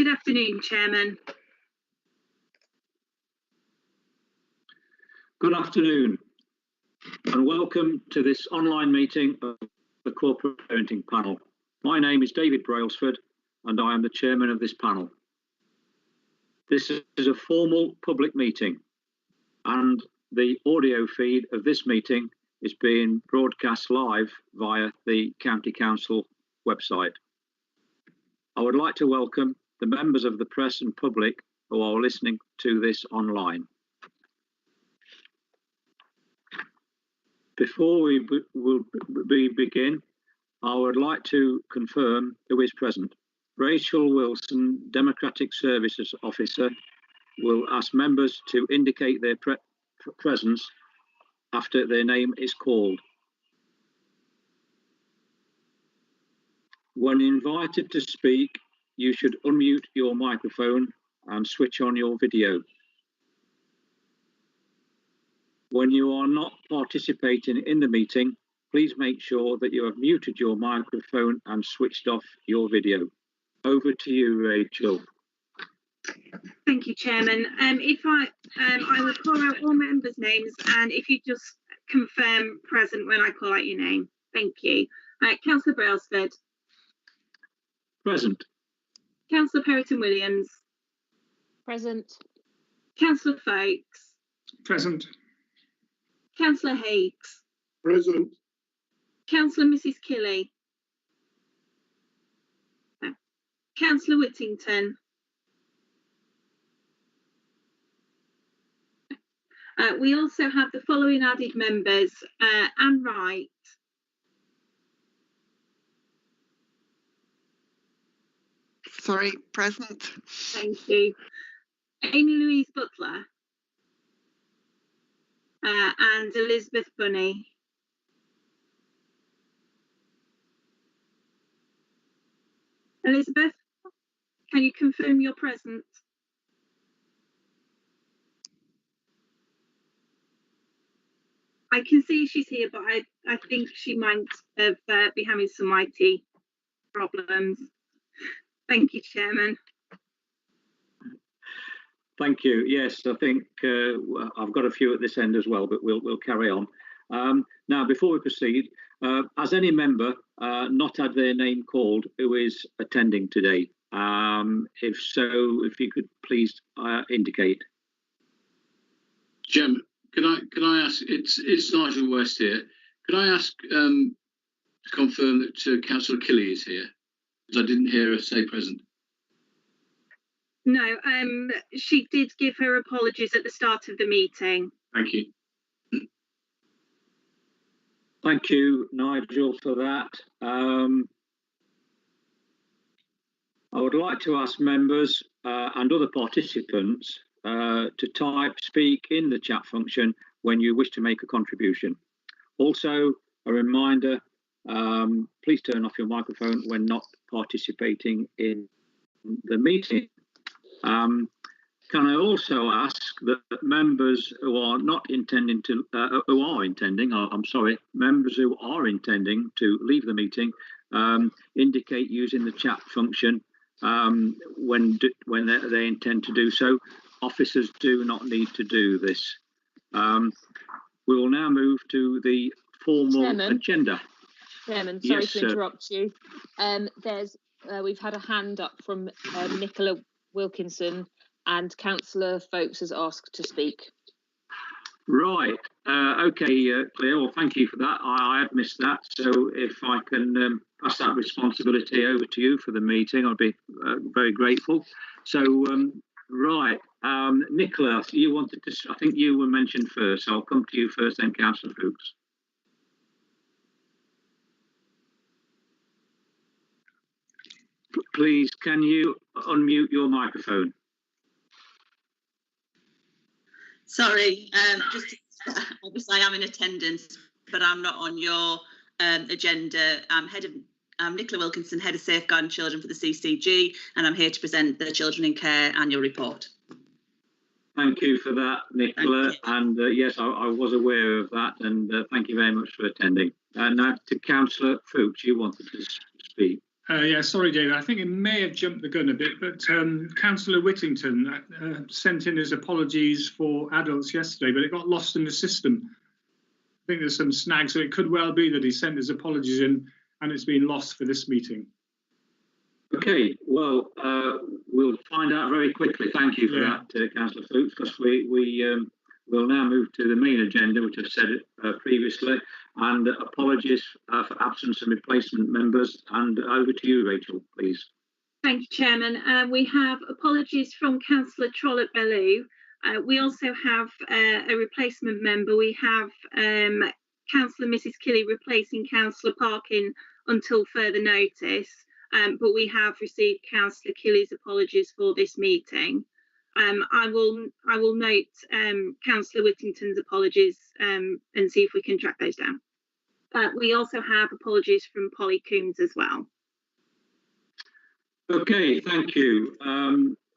Good afternoon, Chairman. Good afternoon and welcome to this online meeting of the Corporate Parenting Panel. My name is David Brailsford and I am the chairman of this panel. This is a formal public meeting and the audio feed of this meeting is being broadcast live via the County Council website. I would like to welcome the members of the press and public who are listening to this online. Before we begin, I would like to confirm who is present. Rachel Wilson, Democratic Services Officer, will ask members to indicate their presence after their name is called. When invited to speak, you should unmute your microphone and switch on your video. When you are not participating in the meeting, please make sure that you have muted your microphone and switched off your video. Over to you, Rachel. Thank you, Chairman. I will call out all members' names, and if you just confirm present when I call out your name. Thank you. Councillor Brailsford. Present. Councillor Perrotton-Williams. Present. Councillor Folkes. Present. Councillor Hakes. Present. Councillor Mrs. Killey. Councillor Whittington. We also have the following added members: Anne Wright. Sorry, present. Thank you. Amy Louise Butler. And Elizabeth Bunny. Elizabeth, can you confirm your presence? I can see she's here, but I think she might have be having some IT problems. Thank you, Chairman. Thank you. Yes, I think I've got a few at this end as well, but we'll carry on. Now, before we proceed, has any member not had their name called who is attending today? If so, if you could please indicate. Chairman, can I ask? It's Nigel West here. Can I ask to confirm that Councillor Killey is here? Because I didn't hear her say present. No, she did give her apologies at the start of the meeting. Thank you. Thank you, Nigel, for that. I would like to ask members and other participants to type speak in the chat function when you wish to make a contribution. Also, a reminder, please turn off your microphone when not participating in the meeting. Can I also ask that members who are not intending to, members who are intending to leave the meeting, indicate using the chat function when they intend to do so. Officers do not need to do this. We will now move to the formal agenda. Chairman, sorry yes, to interrupt you. We've had a hand up from Nicola Wilkinson, and Councillor Folkes has asked to speak. Right. Okay, Claire. Well, thank you for that. I had missed that. So if I can pass that responsibility over to you for the meeting, I'd be very grateful. So, right. Nicola, you wanted to, I think you were mentioned first. So I'll come to you first, then Councillor Folkes. Please, can you unmute your microphone? Sorry, obviously I'm in attendance, but I'm not on your agenda. I'm Nicola Wilkinson, Head of Safeguarding Children for the CCG, and I'm here to present the Children in Care annual report. Thank you for that, Nicola. And yes, I was aware of that, and thank you very much for attending. Now to Councillor Folkes, you wanted to speak. Yeah, sorry, David. I think it may have jumped the gun a bit, but Councillor Whittington sent in his apologies for adults yesterday, but it got lost in the system. I think there's some snags, so it could well be that he sent his apologies in and it's been lost for this meeting. Okay, well, we'll find out very quickly. Thank you for that, Councillor Fuchs, because we'll now move to the main agenda, which I've said previously, and apologies for absence and replacement members. And over to you, Rachel, please. Thank you, Chairman. We have apologies from Councillor Trollope-Bellew. We also have a replacement member. We have Councillor Mrs. Kelly replacing Councillor Parkin until further notice. But we have received Councillor Kelly's apologies for this meeting. I will note Councillor Whittington's apologies and see if we can track those down. We also have apologies from Polly Coombs as well. Okay, thank you.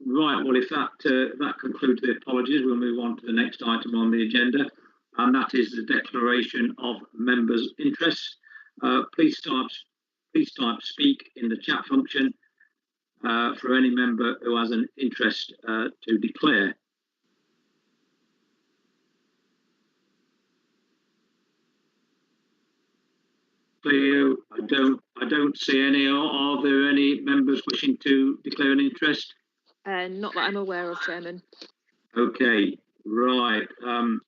Right, well, if that concludes the apologies, we'll move on to the next item on the agenda, and that is the declaration of members' interests. Please type speak in the chat function for any member who has an interest to declare. Cleo, I don't see any. Are there any members wishing to declare an interest? Not that I'm aware of, Chairman. Okay, right.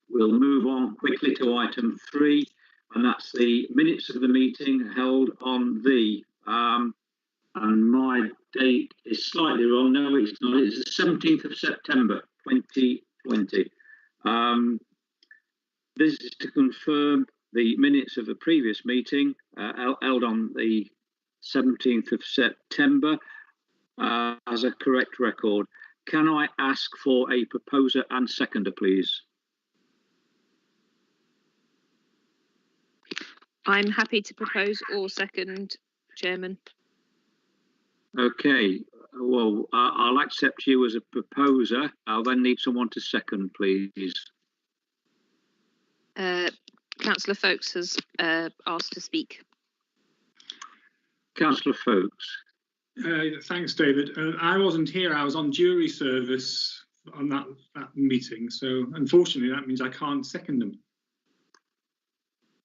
We'll move on quickly to item 3, and that's the minutes of the meeting held on the and my date is slightly wrong. No, it's not. It's the 17th of September 2020. This is to confirm the minutes of the previous meeting held on the 17th of September as a correct record. Can I ask for a proposer and seconder, please? I'm happy to propose or second, Chairman. Okay, well, I'll accept you as a proposer. I'll then need someone to second, please. Councillor Folks has asked to speak. Councillor Folks. Thanks, David. I wasn't here. I was on jury service on that meeting, so unfortunately that means I can't second them.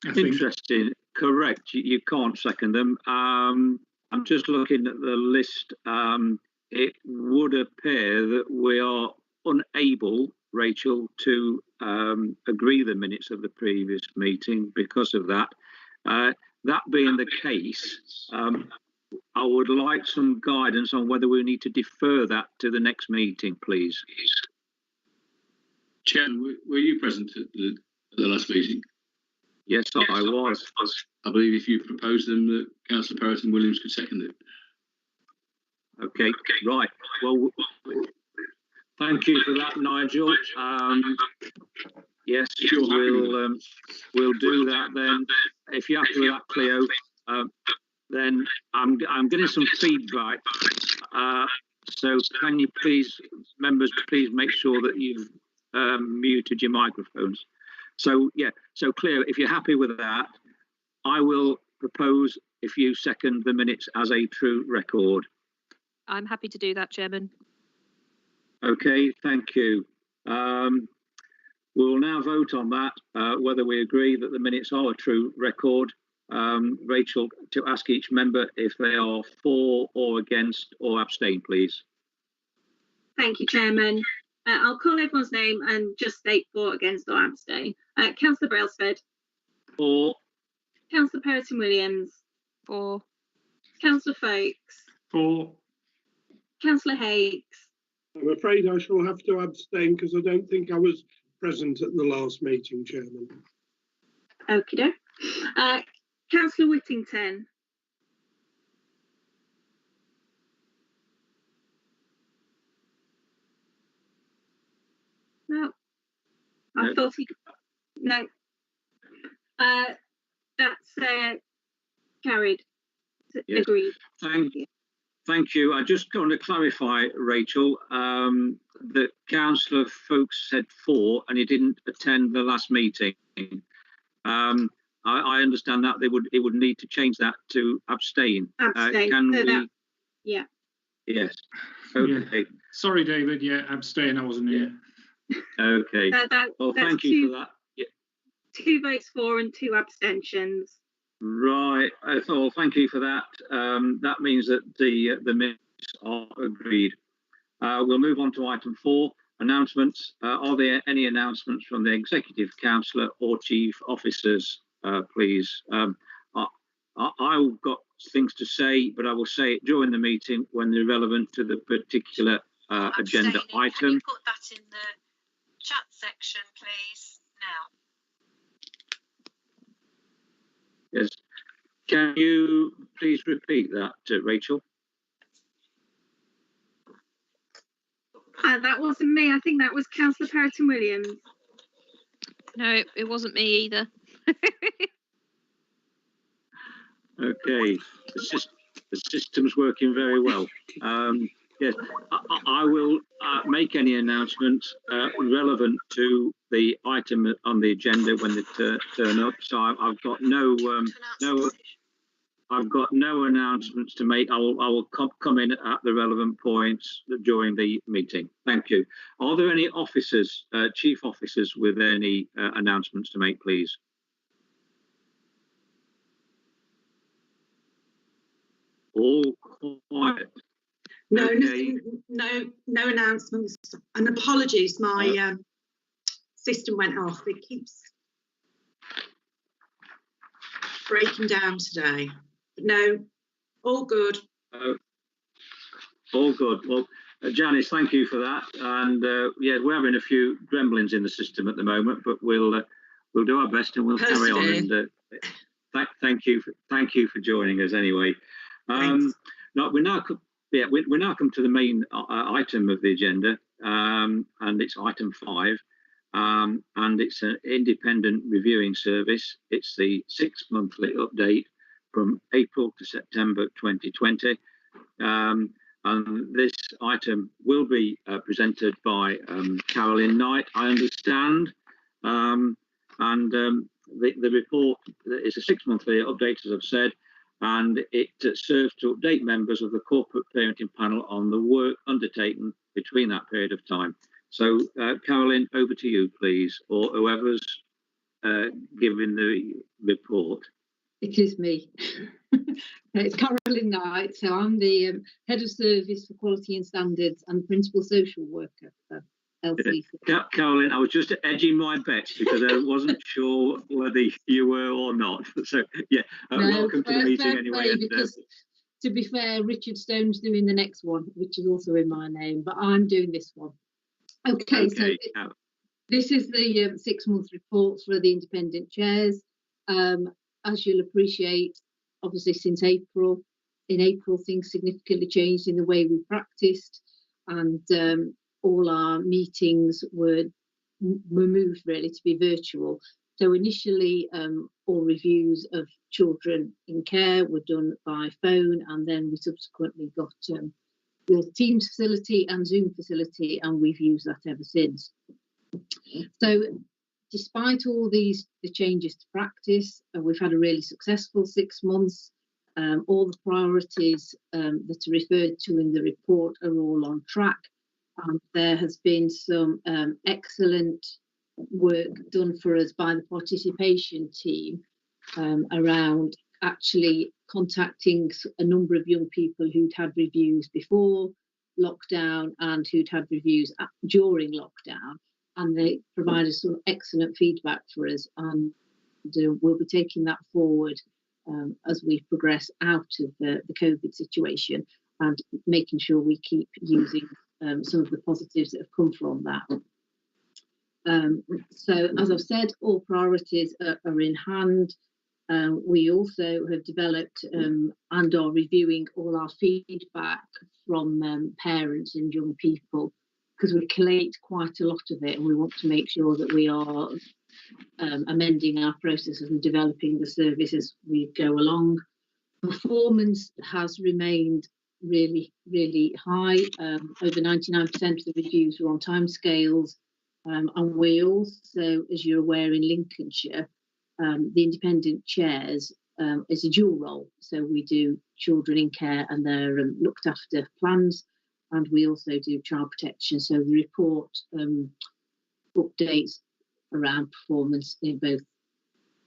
Interesting. Correct. You can't second them. I'm just looking at the list. It would appear that we are unable, Rachel, to agree the minutes of the previous meeting because of that. That being the case, I would like some guidance on whether we need to defer that to the next meeting, please. Chairman, were you present at the last meeting? Yes, I was. I believe if you proposed them, that Councillor Perrotton Williams could second it. Okay, right. Well, thank you for that, Nigel. Yes, we'll do that then. If you're happy with that, Cleo, then I'm getting some feedback. So can you please, members, please make sure that you've muted your microphones. So yeah, so Cleo, if you're happy with that, I will propose if you second the minutes as a true record. I'm happy to do that, Chairman. Okay, thank you. We'll now vote on that, whether we agree that the minutes are a true record. Rachel, to ask each member if they are for or against or abstain, please. Thank you, Chairman. I'll call everyone's name and just state for, against or abstain. Councillor Brailsford. For. Councillor Perrotton Williams. For. Councillor Folks. For. Councillor Hakes. I'm afraid I shall have to abstain because I don't think I was present at the last meeting, Chairman. Okie doke. Councillor Whittington. No. I thought he... No. That's carried. Yes. Agreed. Thank you. I just want to clarify, Rachel, that Councillor Folks said for and he didn't attend the last meeting. I understand that it would need to change that to abstain. Abstain. Can So we? that, yeah. Yes. Okay. Yeah. Sorry, David. Yeah, abstain. I wasn't here. Okay. Well, that's thank you for that. Yeah. 2 votes for and 2 abstentions. Right. Well, thank you for that. That means that the minutes are agreed. We'll move on to item 4, announcements. Are there any announcements from the Executive Councillor or Chief Officers, please? I've got things to say, but I will say it during the meeting when they're relevant to the particular agenda item. Can you put that in the chat section, please, now? Yes. Can you please repeat that, Rachel? That wasn't me. I think that was Councillor Perrotton Williams. No, it wasn't me either. Okay, the system's working very well. Yes, I will make any announcements relevant to the item on the agenda when they turn up. So I've got I've got no announcements to make. I will come in at the relevant points during the meeting. Thank you. Are there any officers, chief officers, with any announcements to make, please? All quiet. No, Okay. no announcements. And apologies, my system went off. It keeps breaking down today. But no, all good. All good. Well, Janice, thank you for that. And yeah, we're having a few gremlins in the system at the moment, but we'll do our best and we'll carry on. And thank you for joining us anyway. Now we're now come to the main item of the agenda, and it's item 5, and it's an independent reviewing service. It's the 6-monthly update from April to September 2020, and this item will be presented by Carolyn Knight, I understand, and the report is a 6-monthly update, as I've said, and it serves to update members of the corporate parenting panel on the work undertaken between that period of time. So, Carolyn, over to you, please, or whoever's giving the report. It is me. It's Carolyn Knight. So I'm the Head of Service for Quality and Standards and Principal Social Worker for LCC. Carolyn, I was just edging my bets because I wasn't sure whether you were or not. So, yeah, welcome to the meeting anyway. Because, to be fair, Richard Stone's doing the next one, which is also in my name, but I'm doing this one. Okay. So this is the 6-month report for the independent chairs. As you'll appreciate, obviously since April, things significantly changed in the way we practiced, and all our meetings were moved really to be virtual. So initially, all reviews of children in care were done by phone, and then we subsequently got the Teams facility and Zoom facility, and we've used that ever since. So despite all the changes to practice, we've had a really successful 6 months. All the priorities that are referred to in the report are all on track. There has been some excellent work done for us by the participation team around actually contacting a number of young people who'd had reviews before lockdown and who'd had reviews during lockdown. And they provided some excellent feedback for us, and we'll be taking that forward as we progress out of the COVID situation and making sure we keep using some of the positives that have come from that. So, as I've said, all priorities are in hand. We also have developed and are reviewing all our feedback from parents and young people, because we collate quite a lot of it, and we want to make sure that we are amending our processes and developing the service as we go along. Performance has remained really, really high. Over 99% of the reviews were on timescales, and we also, as you're aware, in Lincolnshire, the independent chairs is a dual role. So we do children in care and their looked after plans, and we also do child protection. So the report updates around performance in both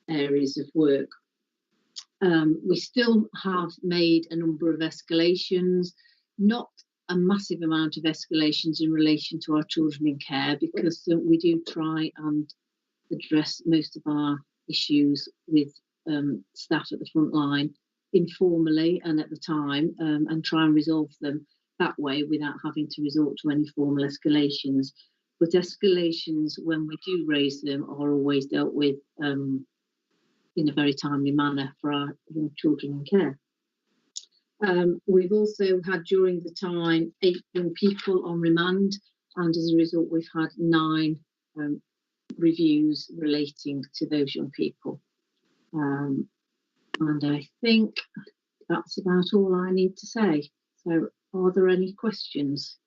areas of work. We still have made a number of escalations, not a massive amount of escalations in relation to our children in care, because we do try and address most of our issues with staff at the front line informally and at the time, and try and resolve them that way without having to resort to any formal escalations. But escalations, when we do raise them, are always dealt with in a very timely manner for our young children in care. We've also had during the time 8 young people on remand, and as a result we've had 9 reviews relating to those young people. And I think that's about all I need to say. So are there any questions?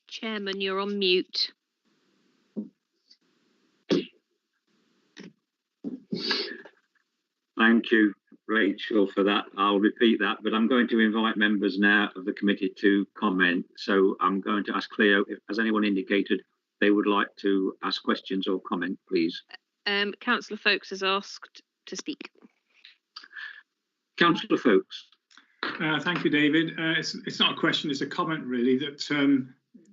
Chairman, you're on mute. Thank you, Rachel, for that. I'll repeat that, but I'm going to invite members now of the committee to comment. So I'm going to ask Cleo, if has anyone indicated they would like to ask questions or comment, please? Councillor Folkes has asked to speak. Councillor Folkes. Thank you, David. It's not a question, it's a comment really, that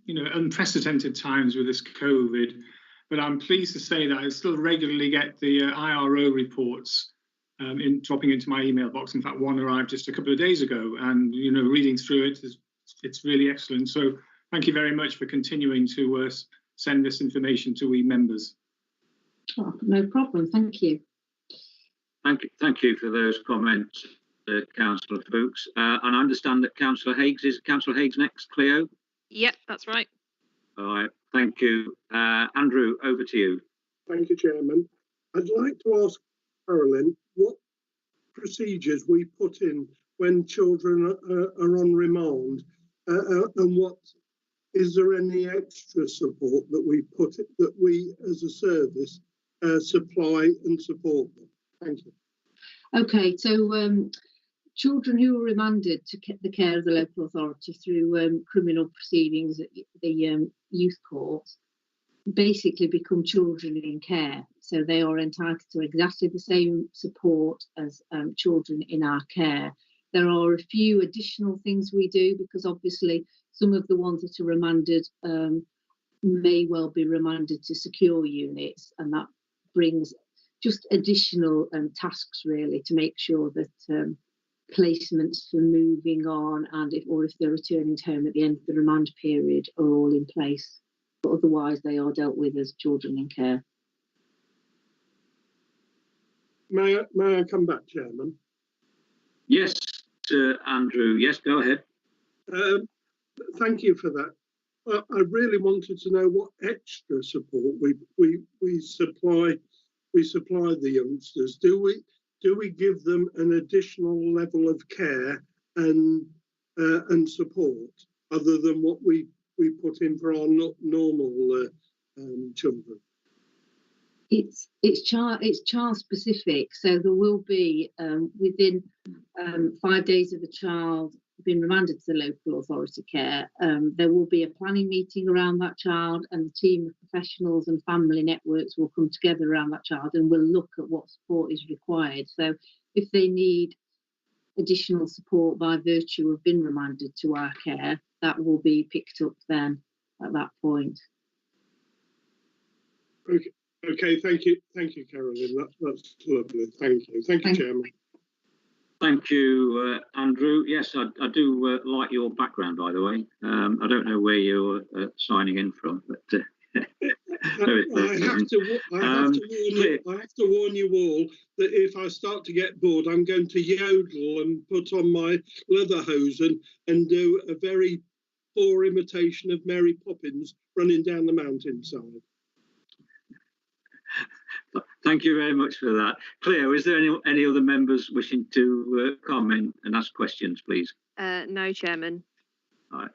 you know, unprecedented times with this COVID, but I'm pleased to say that I still regularly get the IRO reports dropping into my email box. In fact, one arrived just a couple of days ago, and you know, reading through it, it's really excellent. So thank you very much for continuing to send this information to we members. Oh, no problem, thank you. Thank you for those comments, Councillor Folkes. And I understand that Councillor Higgs is next, Cleo? Yep, that's right. All right, thank you. Andrew, over to you. Thank you, Chairman. I'd like to ask Carolyn what procedures we put in when children are on remand, and what is there any extra support that we as a service supply and support them? Thank you. Okay, so children who are remanded to the care of the local authority through criminal proceedings at the youth courts basically become children in care. So they are entitled to exactly the same support as children in our care. There are a few additional things we do, because obviously some of the ones that are remanded may well be remanded to secure units, and that brings just additional tasks really to make sure that placements for moving on, and if they're returning to home at the end of the remand period, are all in place. But otherwise they are dealt with as children in care. May I come back, Chairman? Yes, Andrew. Yes, go ahead. Thank you for that. I really wanted to know what extra support we supply the youngsters. Do we give them an additional level of care and support other than what we put in for our normal children? It's child specific, so there will be within 5 days of the child being remanded to the local authority care, there will be a planning meeting around that child, and the team of professionals and family networks will come together around that child and will look at what support is required. So if they need additional support by virtue of being remanded to our care, that will be picked up then at that point. Okay, thank you, Carolyn. That's lovely. Thank you, Chairman. Thank you, Andrew. Yes, I do like your background, by the way. I don't know where you're signing in from, but I have to warn you all that if I start to get bored, I'm going to yodel and put on my Lederhosen and do a very poor imitation of Mary Poppins running down the mountainside. Thank you very much for that. Cleo, is there any other members wishing to comment and ask questions, please? No, Chairman. All right.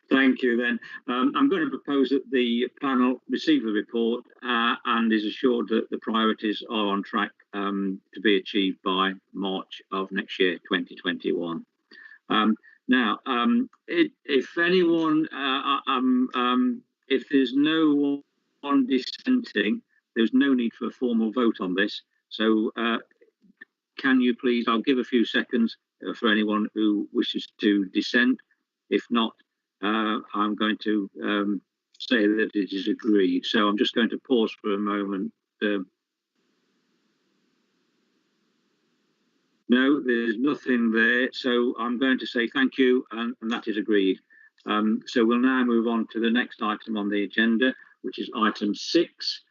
Thank you then. I'm going to propose that the panel receive the report and is assured that the priorities are on track to be achieved by March of next year, 2021. Now, if anyone, if there's no one dissenting, there's no need for a formal vote on this. So can you please, I'll give a few seconds for anyone who wishes to dissent. If not, I'm going to say that it is agreed. So I'm just going to pause for a moment. No, there's nothing there. So I'm going to say thank you, and that is agreed. So we'll now move on to the next item on the agenda, which is item 6.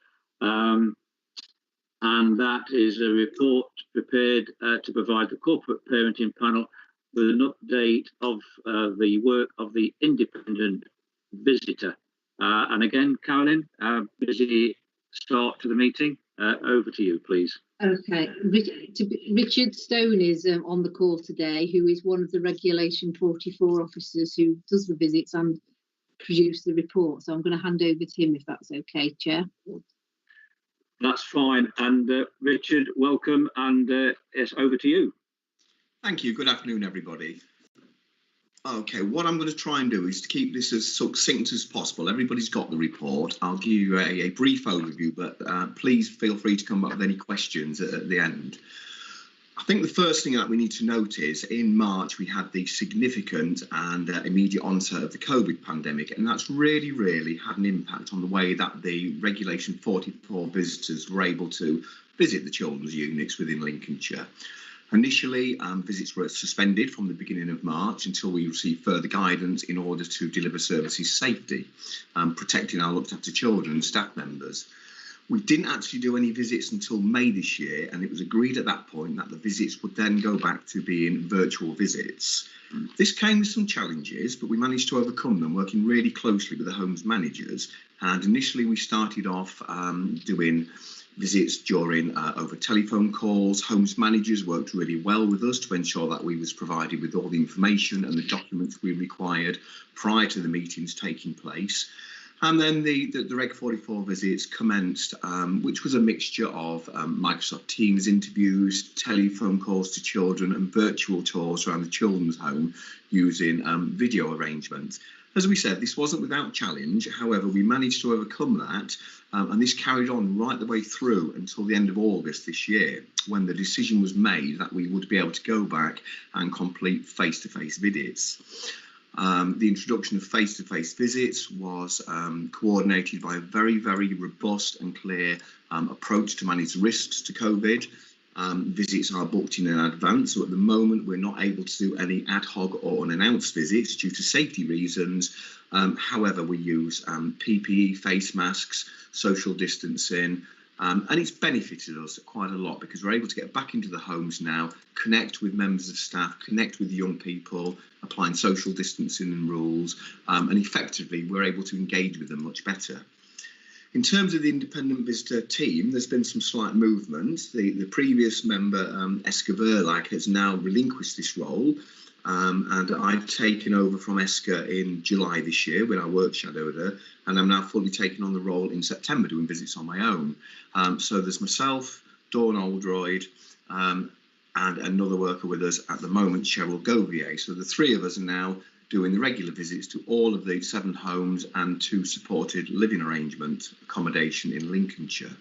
And that is a report prepared to provide the corporate parenting panel with an update of the work of the independent visitor. And again, Carolyn, busy start to the meeting. Over to you, please. Okay, Richard Stone is on the call today, who is one of the Regulation 44 officers who does the visits and produce the report. So I'm going to hand over to him if that's okay, Chair. That's fine. And Richard, welcome, and yes, over to you. Thank you. Good afternoon, everybody. Okay, what I'm going to try and do is to keep this as succinct as possible. Everybody's got the report. I'll give you a brief overview, but please feel free to come up with any questions at the end. I think the first thing that we need to note is in March we had the significant and immediate onset of the COVID pandemic, and that's really had an impact on the way that the Regulation 44 visitors were able to visit the children's units within Lincolnshire. Initially, visits were suspended from the beginning of March until we received further guidance in order to deliver services safety, protecting our looked after children and staff members. We didn't actually do any visits until May this year, and it was agreed at that point that the visits would then go back to being virtual visits. This came with some challenges, but we managed to overcome them, working really closely with the homes managers. And initially we started off doing visits during over telephone calls. Homes managers worked really well with us to ensure that we was provided with all the information and the documents we required prior to the meetings taking place. And then the Reg 44 visits commenced, which was a mixture of Microsoft Teams interviews, telephone calls to children and virtual tours around the children's home using video arrangements. As we said, this wasn't without challenge. However, we managed to overcome that, and this carried on right the way through until the end of August this year, when the decision was made that we would be able to go back and complete face-to-face visits. The introduction of face-to-face visits was coordinated by a very robust and clear approach to manage risks to COVID. Visits are booked in advance, so at the moment we're not able to do any ad hoc or unannounced visits due to safety reasons. However, we use PPE, face masks, social distancing, and it's benefited us quite a lot because we're able to get back into the homes now, connect with members of staff, connect with young people, applying social distancing and rules, and effectively we're able to engage with them much better. In terms of the independent visitor team, there's been some slight movement. The previous member, Eska Verlag, has now relinquished this role, and I've taken over from Eska in July this year when I work shadowed her, and I'm now fully taking on the role in September doing visits on my own. So there's myself, Dawn Oldroyd, and another worker with us at the moment, Cheryl Govier. So the three of us are now doing the regular visits to all of the 7 homes and 2 supported living arrangement accommodation in Lincolnshire.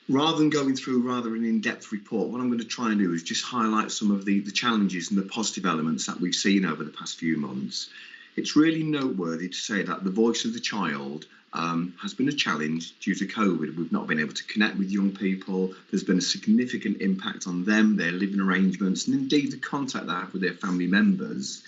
Rather than going through an in-depth report, what I'm going to try and do is just highlight some of the challenges and the positive elements that we've seen over the past few months. It's really noteworthy to say that the voice of the child has been a challenge due to COVID. We've not been able to connect with young people. There's been a significant impact on them, their living arrangements, and indeed the contact they have with their family members.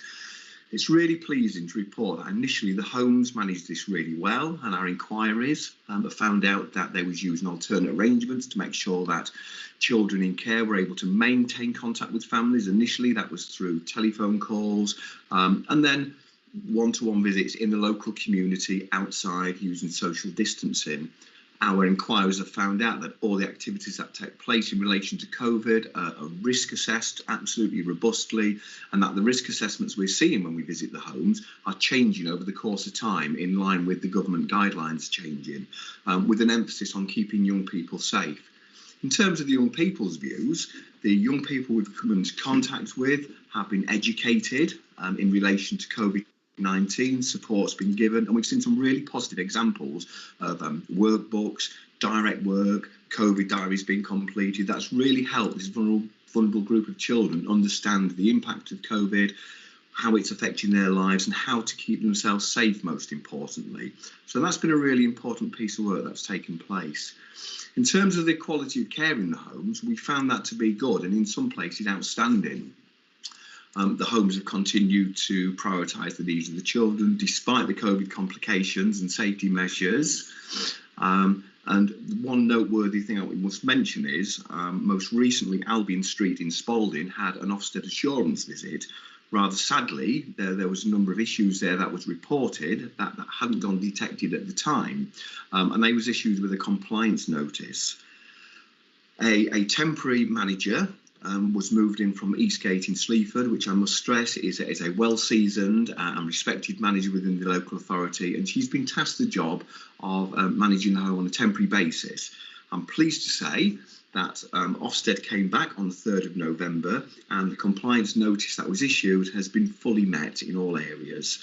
It's really pleasing to report that initially the homes managed this really well, and our inquiries found out that they was using alternate arrangements to make sure that children in care were able to maintain contact with families. Initially that was through telephone calls, and then one-to-one visits in the local community outside using social distancing. Our inquiries have found out that all the activities that take place in relation to COVID are risk assessed absolutely robustly, and that the risk assessments we're seeing when we visit the homes are changing over the course of time in line with the government guidelines changing, with an emphasis on keeping young people safe. In terms of the young people's views, the young people we've come into contact with have been educated in relation to COVID-19, support's been given, and we've seen some really positive examples of workbooks, direct work, COVID diaries being completed. That's really helped this vulnerable group of children understand the impact of COVID, how it's affecting their lives, and how to keep themselves safe, most importantly. So that's been a really important piece of work that's taken place. In terms of the quality of care in the homes, we found that to be good, and in some places outstanding. The homes have continued to prioritise the needs of the children despite the COVID complications and safety measures. And one noteworthy thing that we must mention is, most recently Albion Street in Spalding had an Ofsted assurance visit. Rather sadly, there was a number of issues there that was reported that hadn't gone detected at the time, and they was issued with a compliance notice. A temporary manager was moved in from Eastgate in Sleaford, which I must stress is a well-seasoned and respected manager within the local authority, and she's been tasked the job of managing the home on a temporary basis. I'm pleased to say that Ofsted came back on the 3rd of November, and the compliance notice that was issued has been fully met in all areas.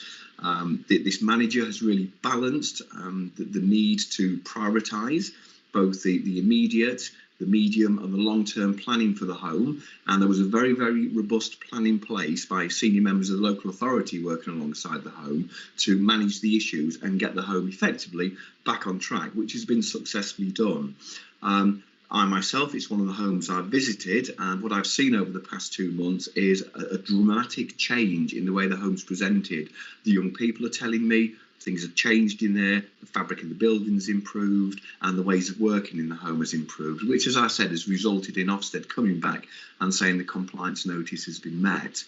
This manager has really balanced the need to prioritise both the immediate, the medium and the long-term planning for the home, and there was a very, very robust plan in place by senior members of the local authority working alongside the home to manage the issues and get the home effectively back on track, which has been successfully done. I myself, it's one of the homes I've visited, and what I've seen over the past 2 months is a dramatic change in the way the home's presented. The young people are telling me things have changed in there, the fabric of the building's improved, and the ways of working in the home has improved, which, as I said, has resulted in Ofsted coming back and saying the compliance notice has been met.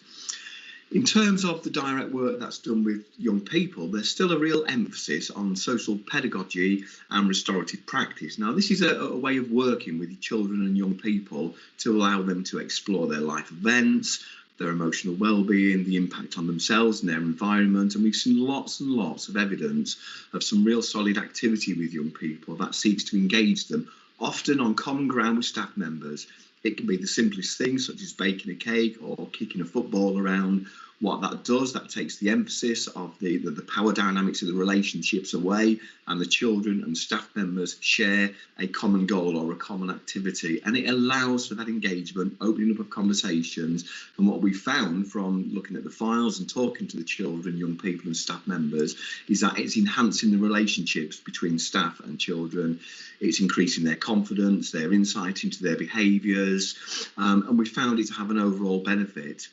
In terms of the direct work that's done with young people, there's still a real emphasis on social pedagogy and restorative practice. Now, this is a way of working with children and young people to allow them to explore their life events, their emotional well-being, the impact on themselves and their environment. And we've seen lots and lots of evidence of some real solid activity with young people that seeks to engage them, often on common ground with staff members. It can be the simplest things, such as baking a cake or kicking a football around. What that does, that takes the emphasis of the power dynamics of the relationships away, and the children and staff members share a common goal or a common activity, and it allows for that engagement, opening up of conversations. And what we found from looking at the files and talking to the children, young people and staff members is that it's enhancing the relationships between staff and children. It's increasing their confidence, their insight into their behaviours, and we found it to have an overall benefit.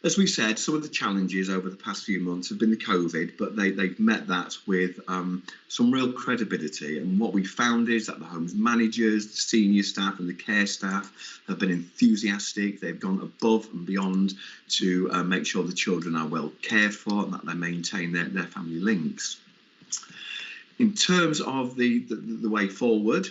As we said, some of the challenges over the past few months have been the COVID, but they've met that with some real credibility. And what we found is that the home's managers, the senior staff and the care staff have been enthusiastic. They've gone above and beyond to make sure the children are well cared for and that they maintain their family links. In terms of the way forward,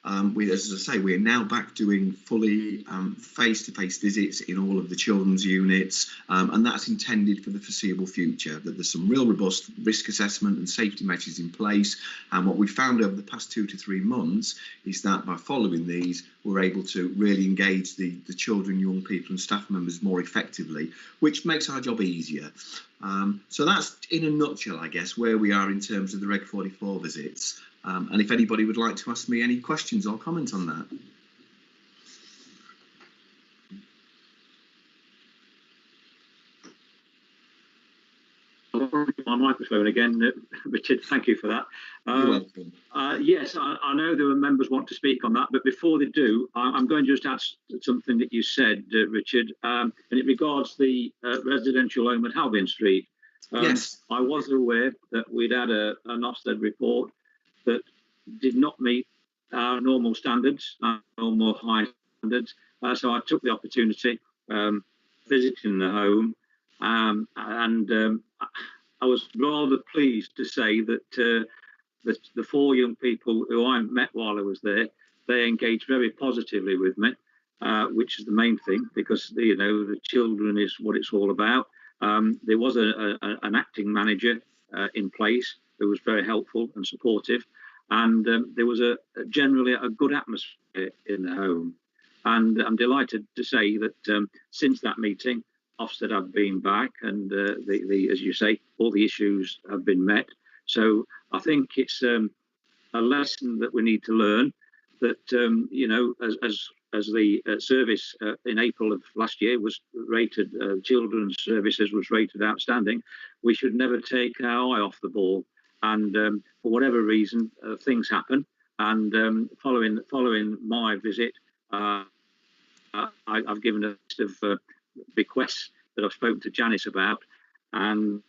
as I say, we're now back doing fully face-to-face visits in all of the children's units, and that's intended for the foreseeable future, that there's some real robust risk assessment and safety measures in place. And what we found over the past 2 to 3 months is that by following these, we're able to really engage the children, young people and staff members more effectively, which makes our job easier. So that's, in a nutshell, I guess, where we are in terms of the Reg 44 visits. And if anybody would like to ask me any questions or comment on that. My microphone again, Richard, thank you for that. You're welcome. Yes, I know there were members want to speak on that, but before they do, I'm going to just add something that you said, Richard, and it regards the residential home at Albion Street. Yes. I was aware that we'd had an Ofsted report that did not meet our normal standards, our normal high standards. So I took the opportunity, visiting the home, and I was rather pleased to say that the 4 young people who I met while I was there, they engaged very positively with me, which is the main thing, because the children is what it's all about. There was an acting manager in place who was very helpful and supportive, and there was generally a good atmosphere in the home. And I'm delighted to say that since that meeting, Ofsted have been back, and as you say, all the issues have been met. So I think it's a lesson that we need to learn, that as the service in April of last year was rated, children's services was rated outstanding, we should never take our eye off the ball. And for whatever reason, things happen. And following my visit, I've given a list of bequests that I've spoken to Janice about, and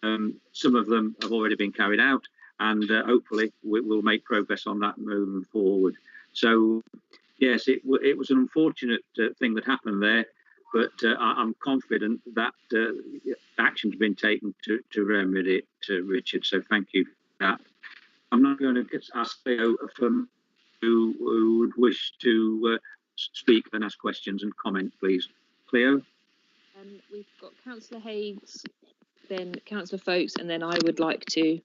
some of them have already been carried out, and hopefully we'll make progress on that moving forward. So yes, it was an unfortunate thing that happened there, but I'm confident that action's been taken to remedy it, Richard, so thank you for that. I'm not going to ask Theo from who would wish to speak and ask questions and comment, please. Cleo? We've got Councillor Higgs, then Councillor Folkes, and then I would like to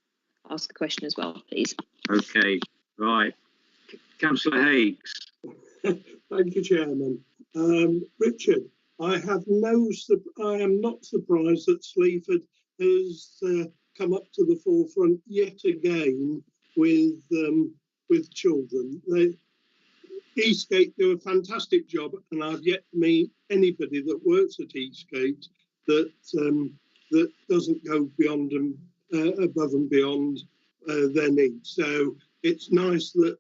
ask a question as well, please. Okay, right. Councillor Higgs. Thank you, Chairman. Richard, I am not surprised that Sleaford has come up to the forefront yet again with children. Eastgate do a fantastic job, and I've yet to meet anybody that works at Eastgate that doesn't go beyond and above and beyond their needs. So it's nice that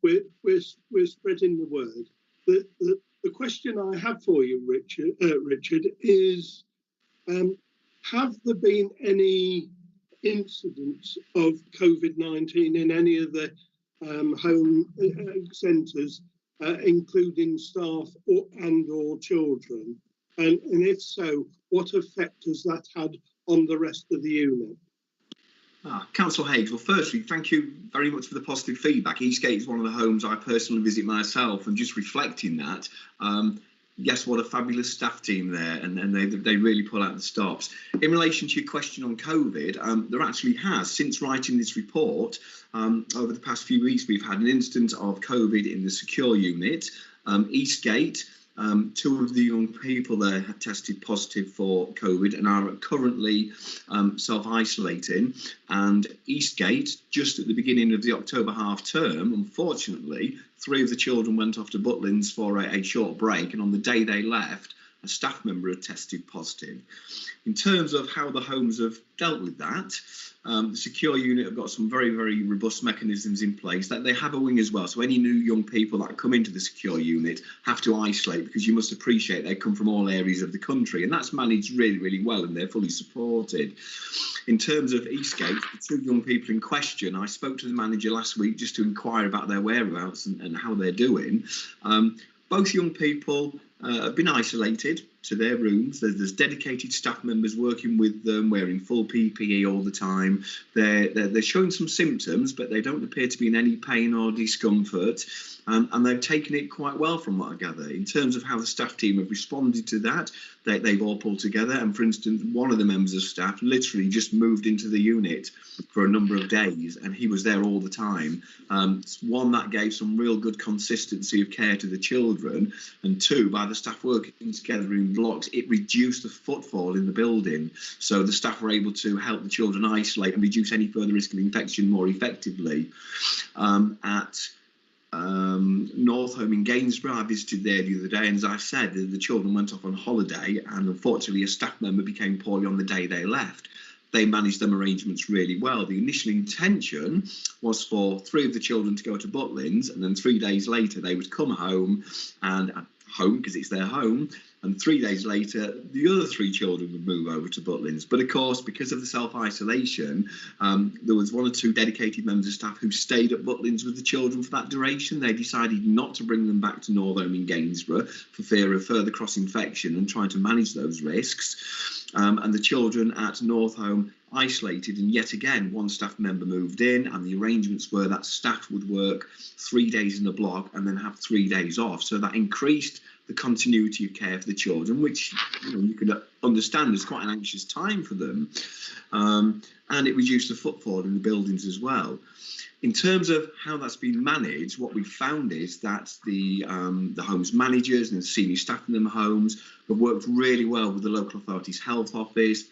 we're spreading the word. The question I have for you, Richard, is have there been any incidents of COVID-19 in any of the home centres, including staff or children? And if so, what effect has that had on the rest of the unit? Councillor Higgs, well, firstly, thank you very much for the positive feedback. Eastgate is one of the homes I personally visit myself, and just reflecting that, yes, what a fabulous staff team there, and they really pull out the stops. In relation to your question on COVID, there actually has, since writing this report, over the past few weeks, we've had an instance of COVID in the secure unit. Eastgate, 2 of the young people there had tested positive for COVID and are currently self-isolating. And Eastgate, just at the beginning of the October half term, unfortunately, 3 of the children went off to Butlins for a short break, and on the day they left, a staff member had tested positive. In terms of how the homes have dealt with that, the secure unit have got some very, very robust mechanisms in place. That they have a wing as well, so any new young people that come into the secure unit have to isolate, because you must appreciate they come from all areas of the country, and that's managed really, really well, and they're fully supported. In terms of Eastgate, the 2 young people in question, I spoke to the manager last week just to inquire about their whereabouts and how they're doing. Both young people have been isolated to their rooms. There's dedicated staff members working with them, wearing full PPE all the time. They're showing some symptoms, but they don't appear to be in any pain or discomfort. And they've taken it quite well from what I gather. In terms of how the staff team have responded to that, they've all pulled together. And for instance, one of the members of staff literally just moved into the unit for a number of days, and he was there all the time. One, that gave some real good consistency of care to the children, and 2, by the staff working together in blocks, it reduced the footfall in the building. So the staff were able to help the children isolate and reduce any further risk of infection more effectively. At North Home in Gainsborough, I visited there the other day, and as I said, the children went off on holiday, and unfortunately a staff member became poorly on the day they left. They managed them arrangements really well. The initial intention was for 3 of the children to go to Butlins, and then 3 days later they would come home, because it's their home, And 3 days later, the other 3 children would move over to Butlins. But of course, because of the self-isolation, there was 1 or 2 dedicated members of staff who stayed at Butlins with the children for that duration. They decided not to bring them back to Northholme in Gainsborough for fear of further cross-infection and trying to manage those risks. And the children at Northholme isolated, and yet again 1 staff member moved in, and the arrangements were that staff would work 3 days in the block and then have 3 days off. So that increased the continuity of care for the children, which you could understand is quite an anxious time for them, and it reduced the footfall in the buildings as well. In terms of how that's been managed, what we found is that the homes managers and the senior staff in them homes have worked really well with the local authority's health office,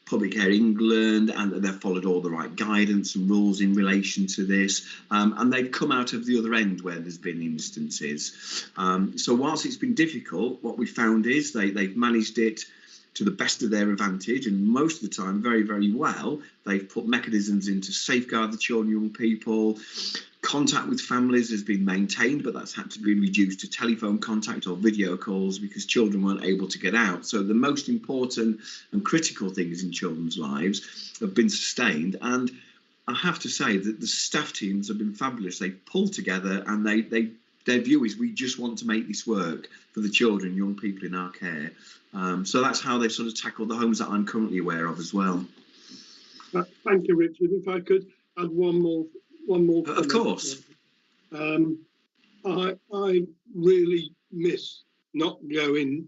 Public Care England, and they've followed all the right guidance and rules in relation to this, and they've come out of the other end where there's been instances. So whilst it's been difficult, what we found is they've managed it to the best of their advantage, and most of the time very, very well. They've put mechanisms in to safeguard the children, young people. Contact with families has been maintained, but that's had to be reduced to telephone contact or video calls because children weren't able to get out. So the most important and critical things in children's lives have been sustained, and I have to say that the staff teams have been fabulous. They've pulled together, and their view is we just want to make this work for the children, young people in our care. So that's how they've sort of tackled the homes that I'm currently aware of as well. Thank you, Richard. If I could add one more. Of course. I really miss not going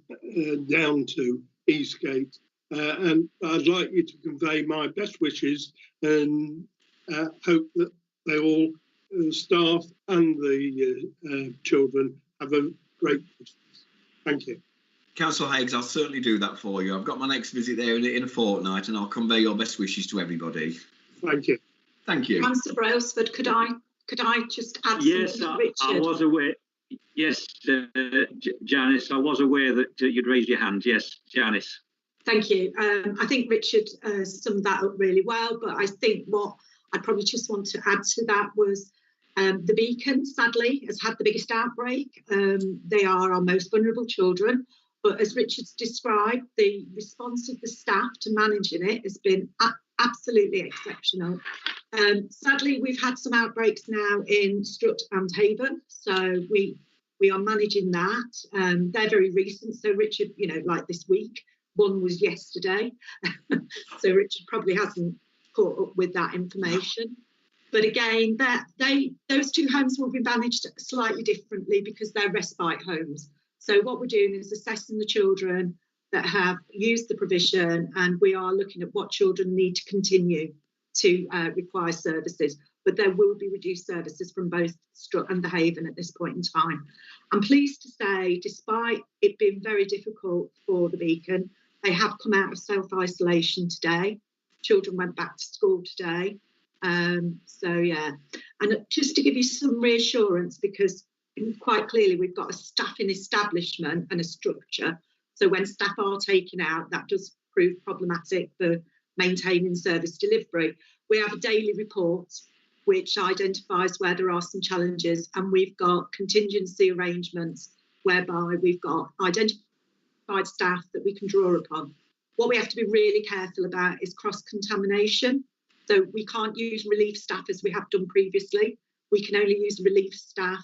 down to Eastgate, and I'd like you to convey my best wishes and hope that they all, staff and the children, have a great Christmas. Thank you. Councillor Higgs, I'll certainly do that for you. I've got my next visit there in a fortnight, and I'll convey your best wishes to everybody. Thank you. Thank you. Councillor Brailsford, could I just add yes, something, Richard? I was aware. Yes, Janice, I was aware that you'd raised your hand. Yes, Janice. Thank you. I think Richard summed that up really well, but I think what I probably just want to add to that was the Beacon, sadly, has had the biggest outbreak. They are our most vulnerable children, but as Richard's described, the response of the staff to managing it has been absolutely exceptional. Sadly, we've had some outbreaks now in Strutt and Haven, so we are managing that. They're very recent, so Richard, like this week, one was yesterday, so Richard probably hasn't caught up with that information. But again, those 2 homes will be managed slightly differently because they're respite homes. So what we're doing is assessing the children that have used the provision, and we are looking at what children need to continue to require services, but there will be reduced services from both Strutt and the Haven at this point in time. I'm pleased to say, despite it being very difficult for the Beacon, they have come out of self-isolation today. Children went back to school today. So yeah, and just to give you some reassurance, because quite clearly we've got a staffing establishment and a structure. So when staff are taken out, that does prove problematic for maintaining service delivery. We have a daily report which identifies where there are some challenges, and we've got contingency arrangements whereby we've got identified staff that we can draw upon. What we have to be really careful about is cross-contamination. So we can't use relief staff as we have done previously. We can only use relief staff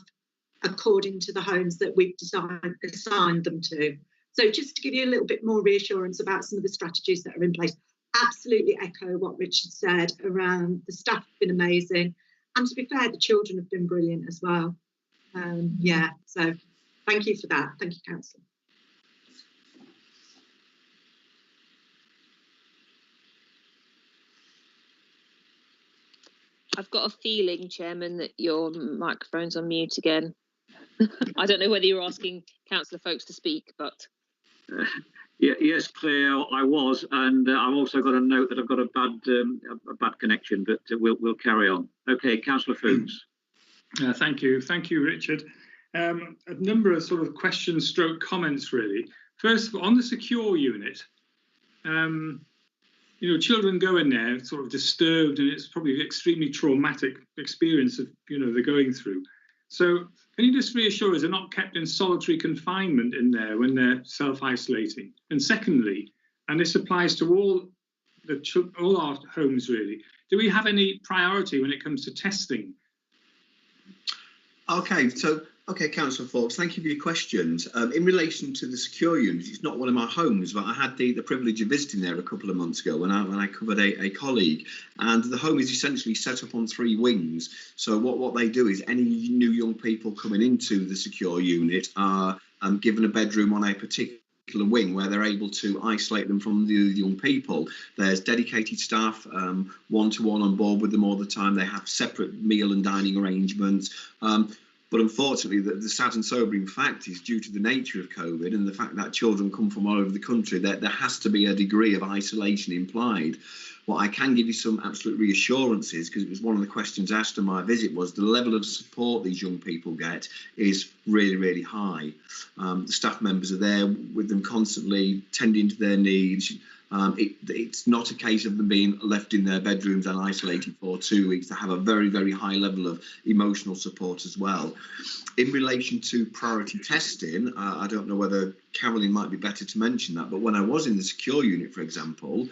according to the homes that we've assigned them to. So just to give you a little bit more reassurance about some of the strategies that are in place, absolutely echo what Richard said around the staff have been amazing. And to be fair, the children have been brilliant as well. Yeah, so thank you for that. Thank you, Councillor. I've got a feeling, Chairman, that your microphone's on mute again. I don't know whether you're asking councillor folks to speak, but... Yes, Claire, I was, and I've also got a note that I've got a bad connection, but we'll carry on. Okay, Councillor Fuchs. Thank you, Richard. A number of sort of questions stroke comments, really. First of all, on the secure unit, children go in there sort of disturbed, and it's probably an extremely traumatic experience of they're going through. So Can you just reassure us they're not kept in solitary confinement in there when they're self-isolating? And secondly, and this applies to all our homes really, do we have any priority when it comes to testing? Okay, Councillor Forbes, thank you for your questions. In relation to the secure unit, it's not one of my homes, but I had the privilege of visiting there a couple of months ago when I covered a colleague, and the home is essentially set up on 3 wings. So what they do is any new young people coming into the secure unit are given a bedroom on a particular wing where they're able to isolate them from the young people. There's dedicated staff one-to-one on board with them all the time. They have separate meal and dining arrangements. But unfortunately, the sad and sobering fact is, due to the nature of COVID and the fact that children come from all over the country, that there has to be a degree of isolation implied. What I can give you some absolute reassurances, because it was one of the questions asked on my visit, was the level of support these young people get is really, really high. The staff members are there with them constantly, tending to their needs. It's not a case of them being left in their bedrooms and isolated for 2 weeks. They have a very, very high level of emotional support as well. In relation to priority testing, I don't know whether Caroline might be better to mention that, but when I was in the secure unit, for example,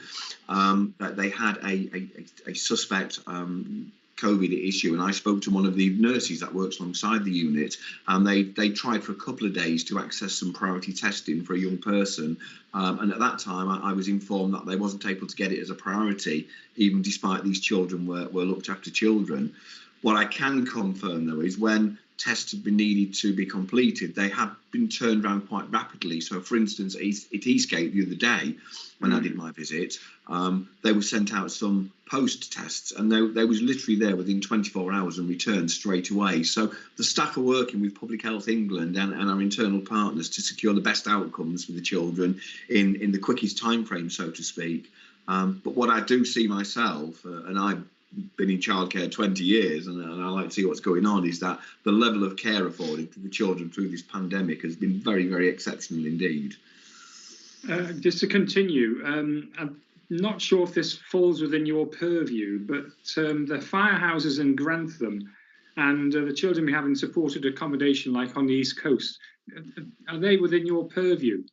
that they had a suspect COVID issue, and I spoke to one of the nurses that works alongside the unit, and they tried for a couple of days to access some priority testing for a young person, and at that time I was informed that they wasn't able to get it as a priority, even despite these children were looked after children. What I can confirm though is when tests have been needed to be completed, they have been turned around quite rapidly. So for instance, at Eastgate the other day, when I did my visit, they were sent out some post tests, and they was literally there within 24 hours and returned straight away. So the staff are working with Public Health England and our internal partners to secure the best outcomes for the children in the quickest time frame, so to speak. But what I do see myself, and I've been in childcare 20 years, and I like to see what's going on, is that the level of care afforded to the children through this pandemic has been very, very exceptional indeed. Just to continue, I'm not sure if this falls within your purview, but the firehouses in Grantham and the children we have in supported accommodation like on the East Coast, are they within your purview?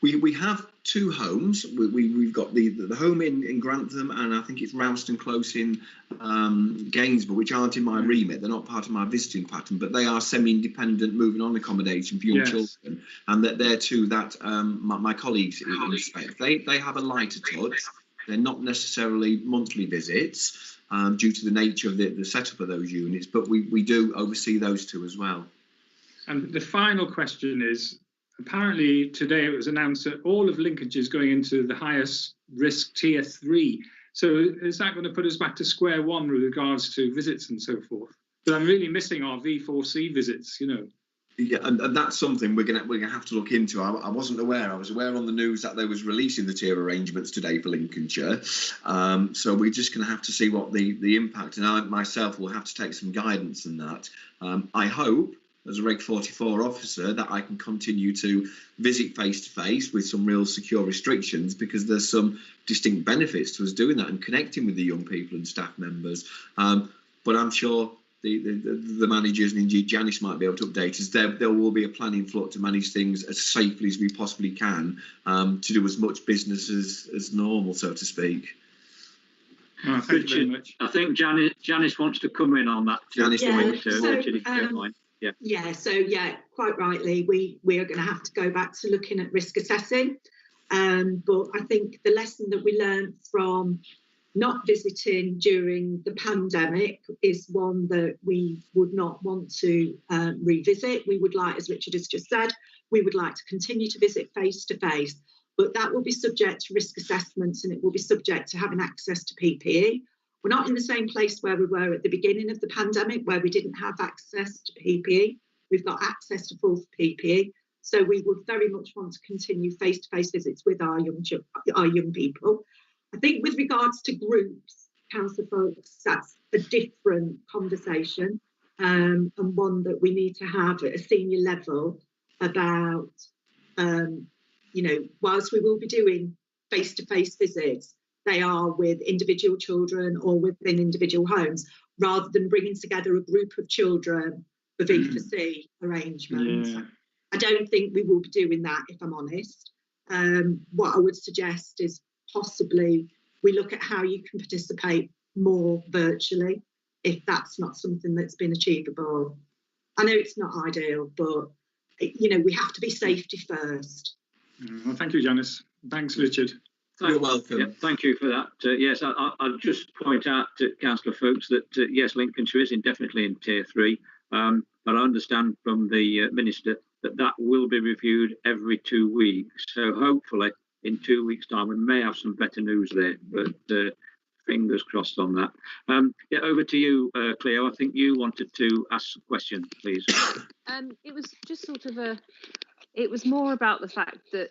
We have 2 homes. We've got the home in Grantham, and I think it's Ralston Close in Gainsborough, which aren't in my remit. They're not part of my visiting pattern, but they are semi-independent moving on accommodation for young children. And they're 2 that my colleagues inspect. They have a lighter touch. They're not necessarily monthly visits due to the nature of the setup of those units, but we do oversee those 2 as well. And the final question is, apparently today it was announced that all of Lincolnshire is going into the highest risk tier 3. So is that going to put us back to square one with regards to visits and so forth? But I'm really missing our V4C visits, you know. Yeah, and that's something we're gonna have to look into. I wasn't aware. I was aware on the news that they was releasing the tier arrangements today for Lincolnshire. So we're just going to have to see what the impact. And I myself will have to take some guidance in that. I hope, as a Reg 44 officer, that I can continue to visit face-to-face with some real secure restrictions, because there's some distinct benefits to us doing that and connecting with the young people and staff members. But I'm sure the managers, and indeed Janice might be able to update us, there will be a plan in foot to manage things as safely as we possibly can, to do as much business as normal, so to speak. Oh, thank you very much. I think Janice wants to come in on that. Janice, Yeah. Quite rightly, we are going to have to go back to looking at risk assessing. But I think the lesson that we learned from not visiting during the pandemic is one that we would not want to revisit. We would like, as Richard has just said, we would like to continue to visit face to face, but that will be subject to risk assessments, and it will be subject to having access to PPE. We're not in the same place where we were at the beginning of the pandemic, where we didn't have access to PPE. We've got access to full PPE. So we would very much want to continue face-to-face visits with our young people. I think with regards to groups, Councillor Foulkes, that's a different conversation, and one that we need to have at a senior level about, whilst we will be doing face-to-face visits, they are with individual children or within individual homes, rather than bringing together a group of children the Vpc arrangement. Yeah. I don't think we will be doing that, if I'm honest. What I would suggest is possibly we look at how you can participate more virtually, if that's not something that's been achievable. I know it's not ideal, but you know, we have to be safety first. Well, thank you, Janice. Thanks, Richard. You're welcome. Yeah, thank you for that. Yes, I'll just point out to Councillor Folks that yes, Lincolnshire is definitely in Tier 3, but I understand from the Minister that will be reviewed every 2 weeks. So hopefully in 2 weeks' time we may have some better news there, but fingers crossed on that. Yeah, over to you, Cleo. I think you wanted to ask a question, please. It was just sort of it was more about the fact that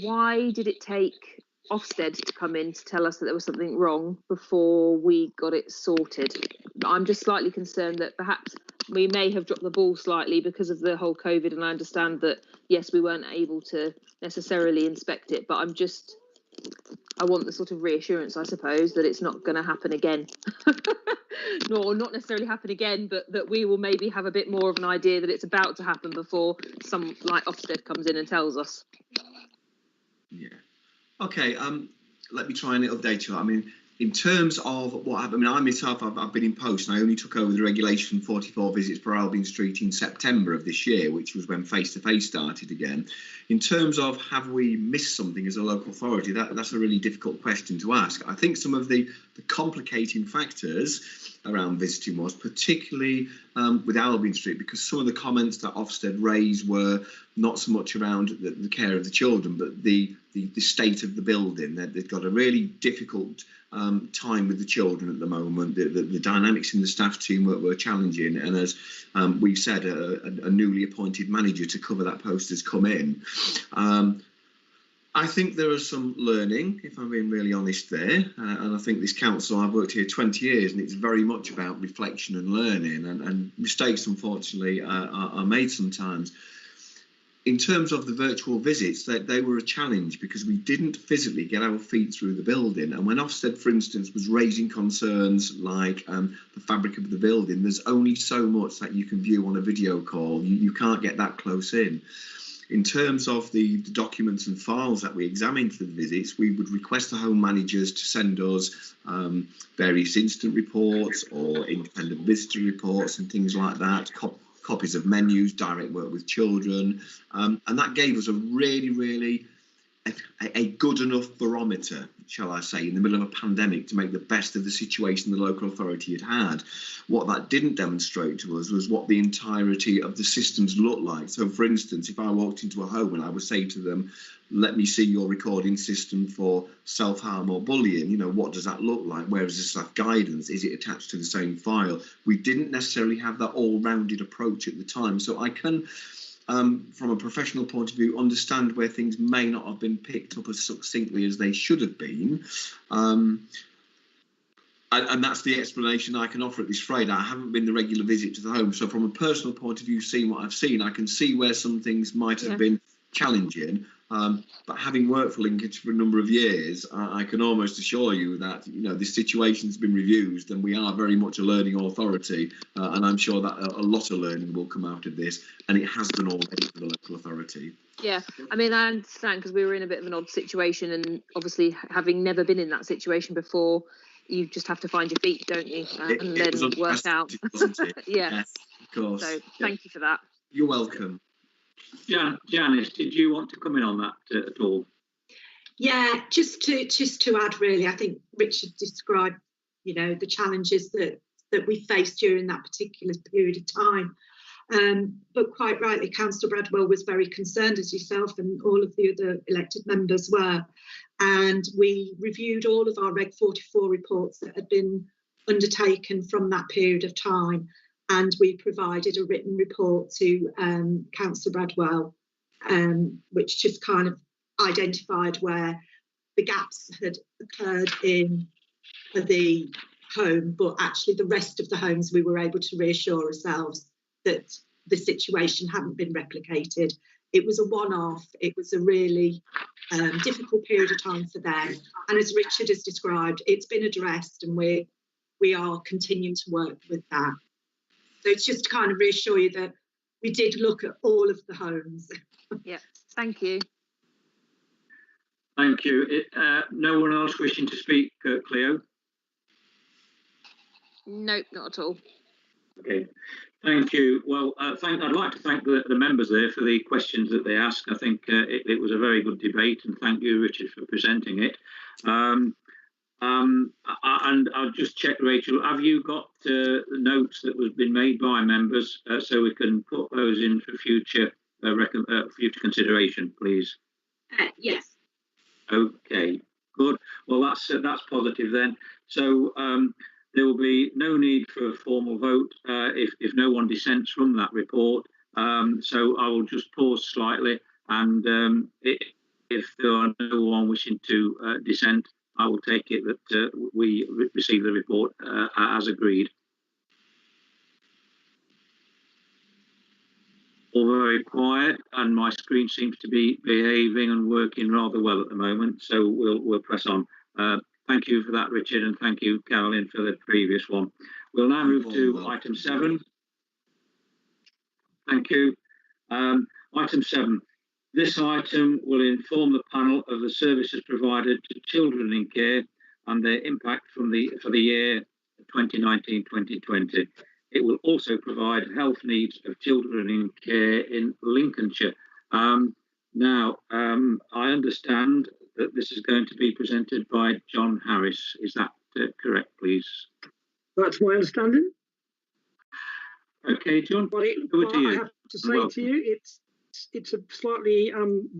why did it take Ofsted to come in to tell us that there was something wrong before we got it sorted? I'm just slightly concerned that perhaps we may have dropped the ball slightly because of the whole COVID, and I understand that, yes, we weren't able to necessarily inspect it, but I want the sort of reassurance, I suppose, that it's not going to happen again. No, not necessarily happen again, but that we will maybe have a bit more of an idea that it's about to happen before some like Ofsted comes in and tells us. Yeah. Okay. Let me try and update you. I mean, in terms of what happened, I mean, I myself, I've been in post, and I only took over the regulation 44 visits per Albion Street in September of this year, which was when face-to-face started again. In terms of have we missed something as a local authority, that's a really difficult question to ask. I think some of the complicating factors around visiting was particularly with Albion Street, because some of the comments that Ofsted raised were not so much around the care of the children, but the state of the building. They've got a really difficult time with the children at the moment. The dynamics in the staff team were challenging, and as we've said, a newly appointed manager to cover that post has come in. I think there is some learning, if I'm being really honest there, and I think this council, I've worked here 20 years, and it's very much about reflection and learning, and mistakes, unfortunately, are made sometimes. In terms of the virtual visits, they were a challenge because we didn't physically get our feet through the building. And when Ofsted, for instance, was raising concerns like the fabric of the building, there's only so much that you can view on a video call. You can't get that close in. In terms of the documents and files that we examined for the visits, we would request the home managers to send us various incident reports or independent visitor reports and things like that, copies of menus, direct work with children, and that gave us a really a good enough barometer, shall I say, in the middle of a pandemic to make the best of the situation the local authority had. What that didn't demonstrate to us was what the entirety of the systems looked like. So, for instance, if I walked into a home and I would say to them, let me see your recording system for self-harm or bullying, you know, what does that look like? Where is the staff guidance? Is it attached to the same file? We didn't necessarily have that all-rounded approach at the time. So I can, from a professional point of view, understand where things may not have been picked up as succinctly as they should have been. And that's the explanation I can offer at this Friday. I haven't been the regular visit to the home. So from a personal point of view, seeing what I've seen, I can see where some things might have been challenging. But having worked for Lincolnshire for a number of years, I can almost assure you that, you know, this situation's been reviewed and we are very much a learning authority. And I'm sure that a lot of learning will come out of this, and it has done already for the local authority. Yeah, I mean, I understand, because we were in a bit of an odd situation, and obviously having never been in that situation before, you just have to find your feet, don't you? And then work out. Yes, of course. So thank you for that. You're welcome. Janice, did you want to come in on that at all? Yeah, just to add, really, I think Richard described, you know, the challenges that we faced during that particular period of time. But quite rightly, Councillor Bradwell was very concerned, as yourself and all of the other elected members were. And we reviewed all of our Reg 44 reports that had been undertaken from that period of time. And we provided a written report to Councillor Bradwell, which just kind of identified where the gaps had occurred in the home, but actually the rest of the homes we were able to reassure ourselves that the situation hadn't been replicated. It was a one-off. It was a really difficult period of time for them. And as Richard has described, it's been addressed, and we are continuing to work with that. So it's just to kind of reassure you that we did look at all of the homes. Yeah, thank you. Thank you. No one else wishing to speak, Cleo? Nope, not at all. Okay, thank you. Well, I'd like to thank the members there for the questions that they asked. I think it was a very good debate, and thank you, Richard, for presenting it. And I'll just check, Rachel, have you got the notes that was been made by members so we can put those in for future future consideration, please? Yes. Okay, good. Well, that's positive then. So there will be no need for a formal vote if no one dissents from that report. So I will just pause slightly, and if there are no one wishing to dissent, I will take it that we receive the report as agreed. All very quiet, and my screen seems to be behaving and working rather well at the moment, so we'll press on. Thank you for that, Richard, and thank you, Caroline, for the previous one. We'll now move to item 7. Thank you. Item 7. This item will inform the panel of the services provided to children in care and their impact for the year 2019-2020. It will also provide health needs of children in care in Lincolnshire. Now, I understand that this is going to be presented by John Harris. Is that correct, please? That's my understanding. Okay, John. But I have to say to you, it's a slightly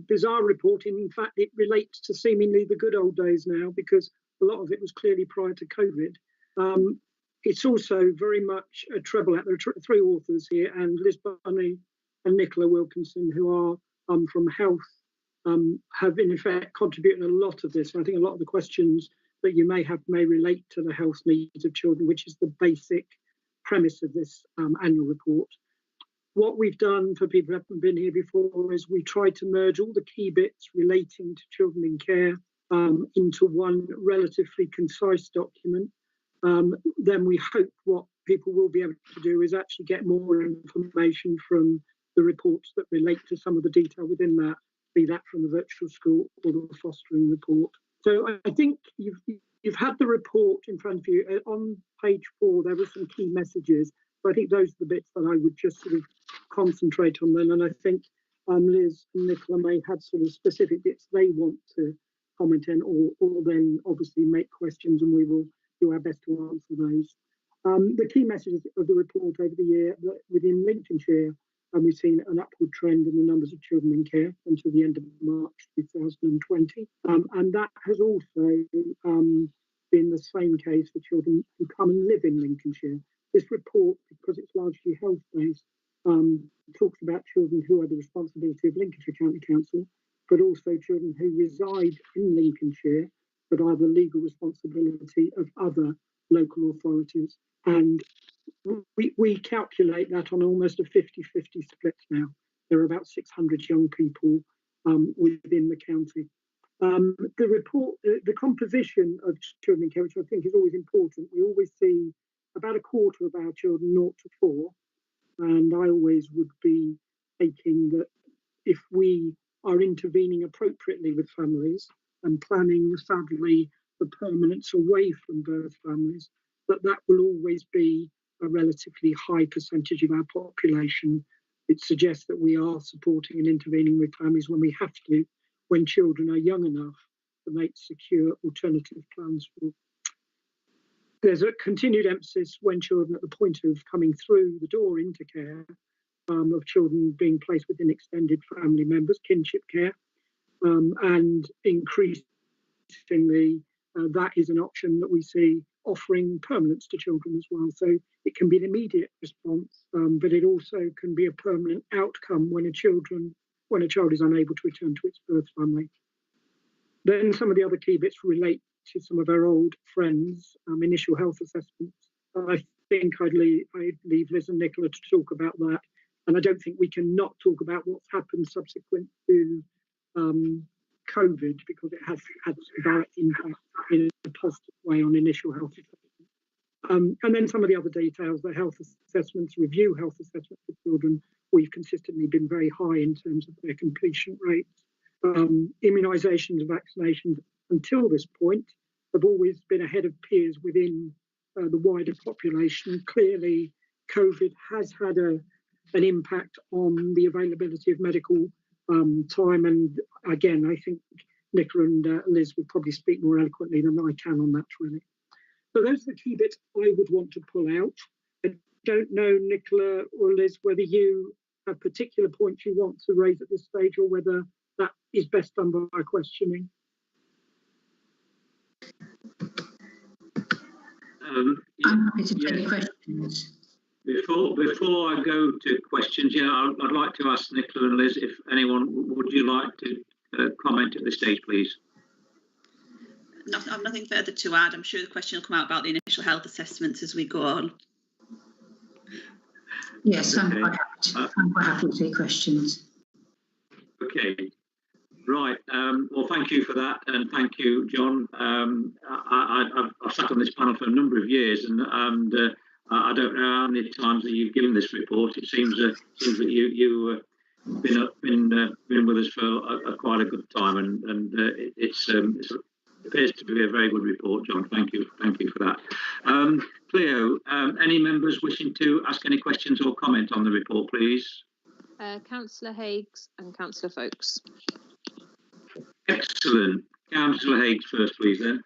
bizarre report. In fact, it relates to seemingly the good old days now, because a lot of it was clearly prior to COVID. It's also very much a treble act. There are 3 authors here, and Liz Bunny and Nicola Wilkinson, who are from Health, have in effect contributed a lot of this. And I think a lot of the questions that you may have may relate to the health needs of children, which is the basic premise of this annual report. What we've done for people who haven't been here before is we tried to merge all the key bits relating to children in care into one relatively concise document. Then we hope what people will be able to do is actually get more information from the reports that relate to some of the detail within that, be that from the virtual school or the fostering report. So I think you've had the report in front of you. On page 4, there were some key messages. So I think those are the bits that I would just sort of concentrate on then. And I think Liz and Nicola may have sort of specific bits they want to comment on, or then obviously make questions, and we will do our best to answer those. The key messages of the report over the year that within Lincolnshire, we've seen an upward trend in the numbers of children in care until the end of March 2020. And that has also been the same case for children who come and live in Lincolnshire. This report, because it's largely health-based, talks about children who are the responsibility of Lincolnshire County Council, but also children who reside in Lincolnshire, but are the legal responsibility of other local authorities. And we calculate that on almost a 50-50 split now. There are about 600 young people within the county. The report, the composition of children in care, which I think is always important. We always see about a quarter of our children 0 to 4, and I always would be thinking that if we are intervening appropriately with families and planning, sadly, the permanence away from birth families, that will always be a relatively high percentage of our population. It suggests that we are supporting and intervening with families when we have to, when children are young enough to make secure alternative plans for. There's a continued emphasis when children at the point of coming through the door into care, of children being placed within extended family members, kinship care, and increasingly that is an option that we see offering permanence to children as well. So it can be an immediate response, but it also can be a permanent outcome when a child is unable to return to its birth family. Then some of the other key bits relate to some of our old friends, initial health assessments. I think I'd leave Liz and Nicola to talk about that. And I don't think we can not talk about what's happened subsequent to COVID, because it has had a direct impact in a positive way on initial health assessment. And then some of the other details, the health assessments, review health assessments for children, we've consistently been very high in terms of their completion rates. Immunisations and vaccinations until this point have always been ahead of peers within the wider population. Clearly, COVID has had an impact on the availability of medical time. And again, I think Nicola and Liz would probably speak more eloquently than I can on that, really. So those are the key bits I would want to pull out. I don't know, Nicola or Liz, whether you have particular points you want to raise at this stage or whether that is best done by questioning. I'm happy to take questions. Before I go to questions, I'd like to ask Nicola and Liz if anyone would you like to comment at this stage, please. I've nothing further to add. I'm sure the question will come out about the initial health assessments as we go on. Yes, I'm quite happy to take questions. Okay, right. Well, thank you for that, and thank you, John. I've sat on this panel for a number of years, and I don't know how many times that you've given this report. It seems that you've been with us for quite a good time, and it appears to be a very good report, John. Thank you for that. Cleo, any members wishing to ask any questions or comment on the report, please? Councillor Higgs and Councillor Folkes. Excellent. Councillor Higgs first, please, then.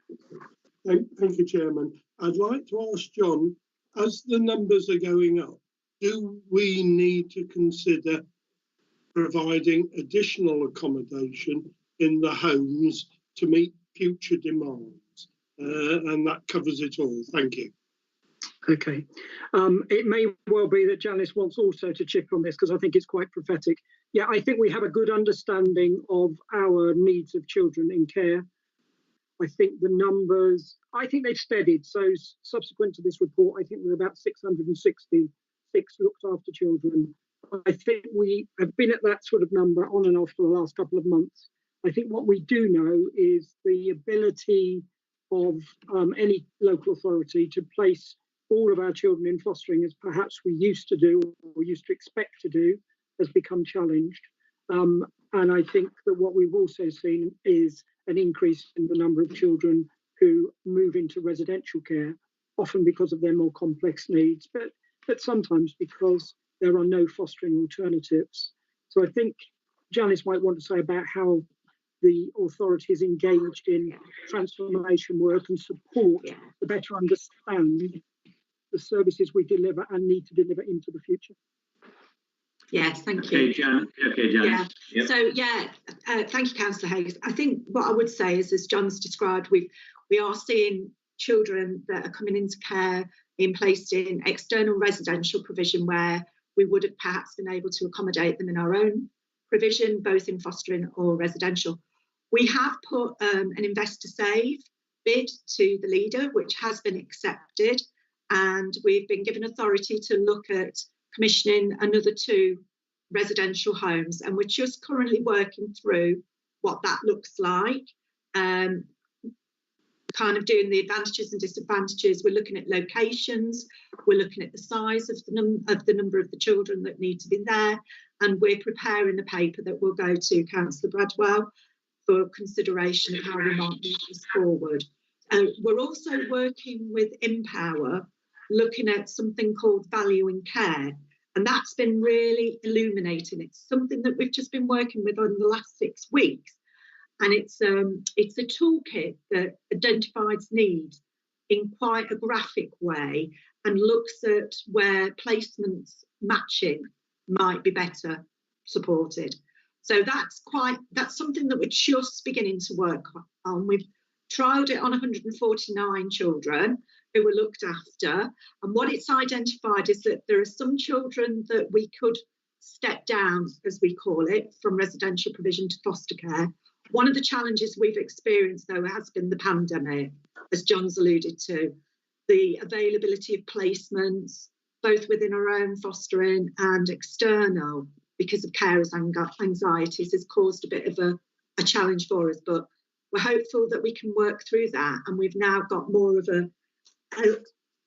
Thank you, Chairman. I'd like to ask John, as the numbers are going up, do we need to consider providing additional accommodation in the homes to meet future demands? And that covers it all. Thank you. Okay. It may well be that Janice wants also to chip on this because I think it's quite prophetic. Yeah, I think we have a good understanding of our needs of children in care. I think the numbers, I think they've steadied. So subsequent to this report, I think we're about 666 looked after children. I think we have been at that sort of number on and off for the last couple of months. I think what we do know is the ability of any local authority to place all of our children in fostering, as perhaps we used to do or used to expect to do, has become challenged. And I think that what we've also seen is an increase in the number of children who move into residential care, often because of their more complex needs, but sometimes because there are no fostering alternatives. So I think Janice might want to say about how the authority is engaged in transformation work and support to better understand the services we deliver and need to deliver into the future. Yes, thank you. Okay, Janice. Yeah. So thank you, Councillor Hayes. I think what I would say is, as John's described, we are seeing children that are coming into care being placed in external residential provision where we would have perhaps been able to accommodate them in our own provision, both in fostering or residential. We have put an Invest to Save bid to the leader, which has been accepted, and we've been given authority to look at commissioning another 2 residential homes, and we're just currently working through what that looks like, kind of doing the advantages and disadvantages. We're looking at locations, we're looking at the size of the number of the children that need to be there, and we're preparing a paper that will go to Councillor Bradwell for consideration of how we might move this forward. We're also working with Empower, looking at something called Value in Care, and that's been really illuminating. It's something that we've just been working with over the last 6 weeks, and it's a toolkit that identifies needs in quite a graphic way and looks at where placements matching might be better supported. So that's something that we're just beginning to work on. We've trialled it on 149 children who were looked after, and what it's identified is that there are some children that we could step down, as we call it, from residential provision to foster care. One of the challenges we've experienced, though, has been the pandemic, as John's alluded to. The availability of placements, both within our own fostering and external, because of carers' anxieties, has caused a bit of a challenge for us, but we're hopeful that we can work through that, and we've now got more of a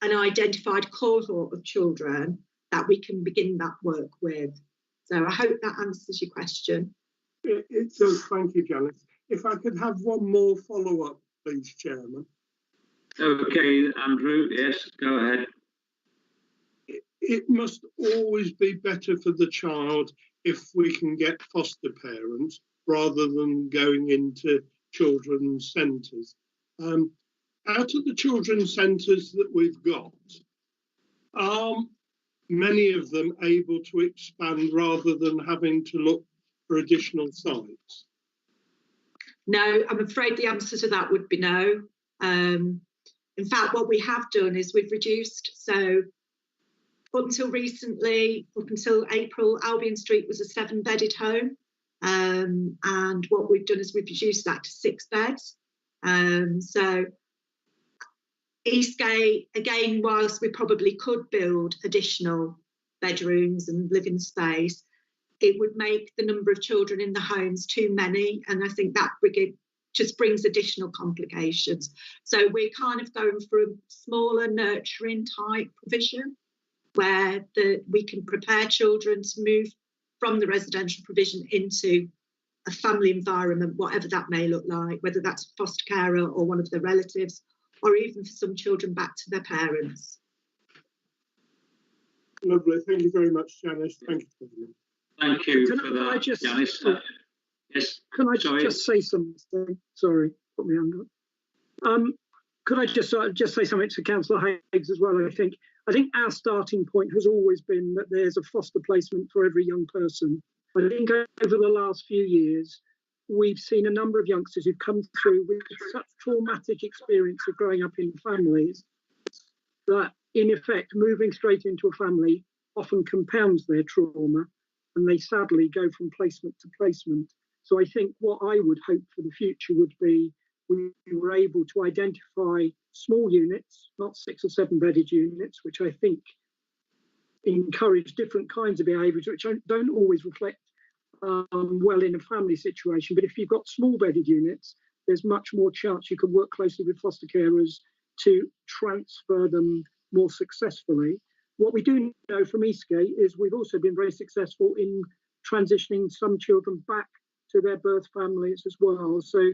an identified cohort of children that we can begin that work with. So I hope that answers your question. It does, thank you, Janice. If I could have one more follow-up, please, Chairman. Okay, Andrew, yes, go ahead. It must always be better for the child if we can get foster parents rather than going into children's centres. Out of the children's centres that we've got, are many of them able to expand rather than having to look for additional sites? No, I'm afraid the answer to that would be no. In fact, what we have done is we've reduced. So up until recently, up until April, Albion Street was a 7-bedded home. And what we've done is we've reduced that to 6 beds. So Eastgate, again, whilst we probably could build additional bedrooms and living space, it would make the number of children in the homes too many. And I think that just brings additional complications. So we're kind of going for a smaller nurturing type provision where we can prepare children to move from the residential provision into a family environment, whatever that may look like, whether that's a foster carer or one of their relatives, or even for some children back to their parents. Lovely, thank you very much, Janice. Thank you. Thank you for that, Janice. Yes. Can I just say something? Sorry, put me under. Could I just say something to Councillor Higgs as well? I think our starting point has always been that there's a foster placement for every young person. I think over the last few years, we've seen a number of youngsters who've come through with such traumatic experience of growing up in families that, in effect, moving straight into a family often compounds their trauma, and they sadly go from placement to placement. So I think what I would hope for the future would be we were able to identify small units, not 6 or 7 bedded units, which I think encourage different kinds of behaviours, which don't always reflect well in a family situation. But if you've got small bedded units, there's much more chance you can work closely with foster carers to transfer them more successfully. What we do know from Eastgate is we've also been very successful in transitioning some children back to their birth families as well. So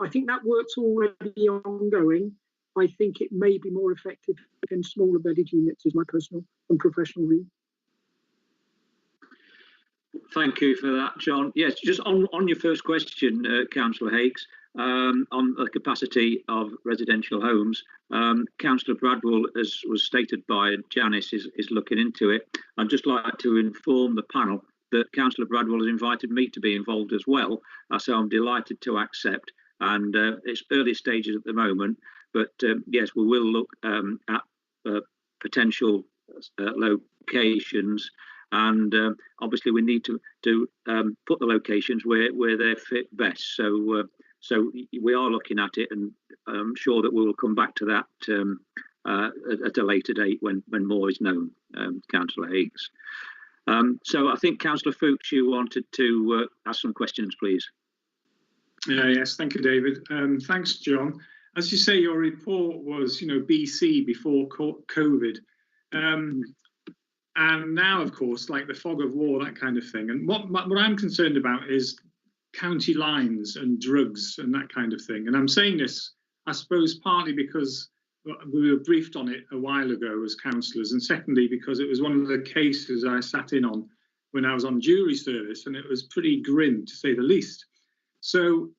I think that work's already ongoing. I think it may be more effective in smaller bedded units, is my personal and professional view. Thank you for that, John. Yes, just on your first question, Councillor Higgs, on the capacity of residential homes, Councillor Bradwell, as was stated by Janice, is looking into it. I'd just like to inform the panel that Councillor Bradwell has invited me to be involved as well, so I'm delighted to accept. And it's early stages at the moment, but yes, we will look at potential locations, and obviously we need to put the locations where they fit best. So we are looking at it, and I'm sure that we will come back to that at a later date when more is known, Councillor Higgs. So I think Councillor Fuchs, you wanted to ask some questions, please. Yes, thank you, David. Thanks, John. As you say, your report was, BC before COVID. And now, of course, like the fog of war, that kind of thing. And what I'm concerned about is county lines and drugs and that kind of thing. And I'm saying this, I suppose, partly because we were briefed on it a while ago as councillors, and secondly, because it was one of the cases I sat in on when I was on jury service, and it was pretty grim, to say the least. So,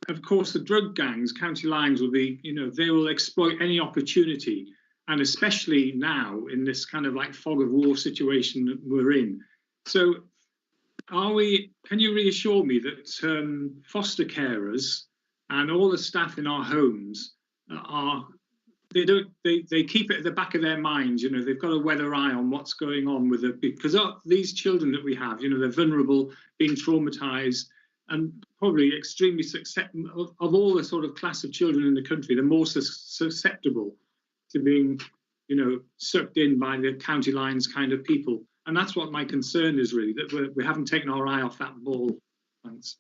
of course, the drug gangs, county lines will be, they will exploit any opportunity, and especially now in this kind of like fog of war situation that we're in. So can you reassure me that foster carers and all the staff in our homes they keep it at the back of their minds, they've got a weather eye on what's going on with it, because these children that we have, they're vulnerable, being traumatized, and probably extremely susceptible of all the sort of class of children in the country, the more susceptible to being, sucked in by the county lines kind of people. And that's what my concern is, really, that we haven't taken our eye off that ball. Thanks.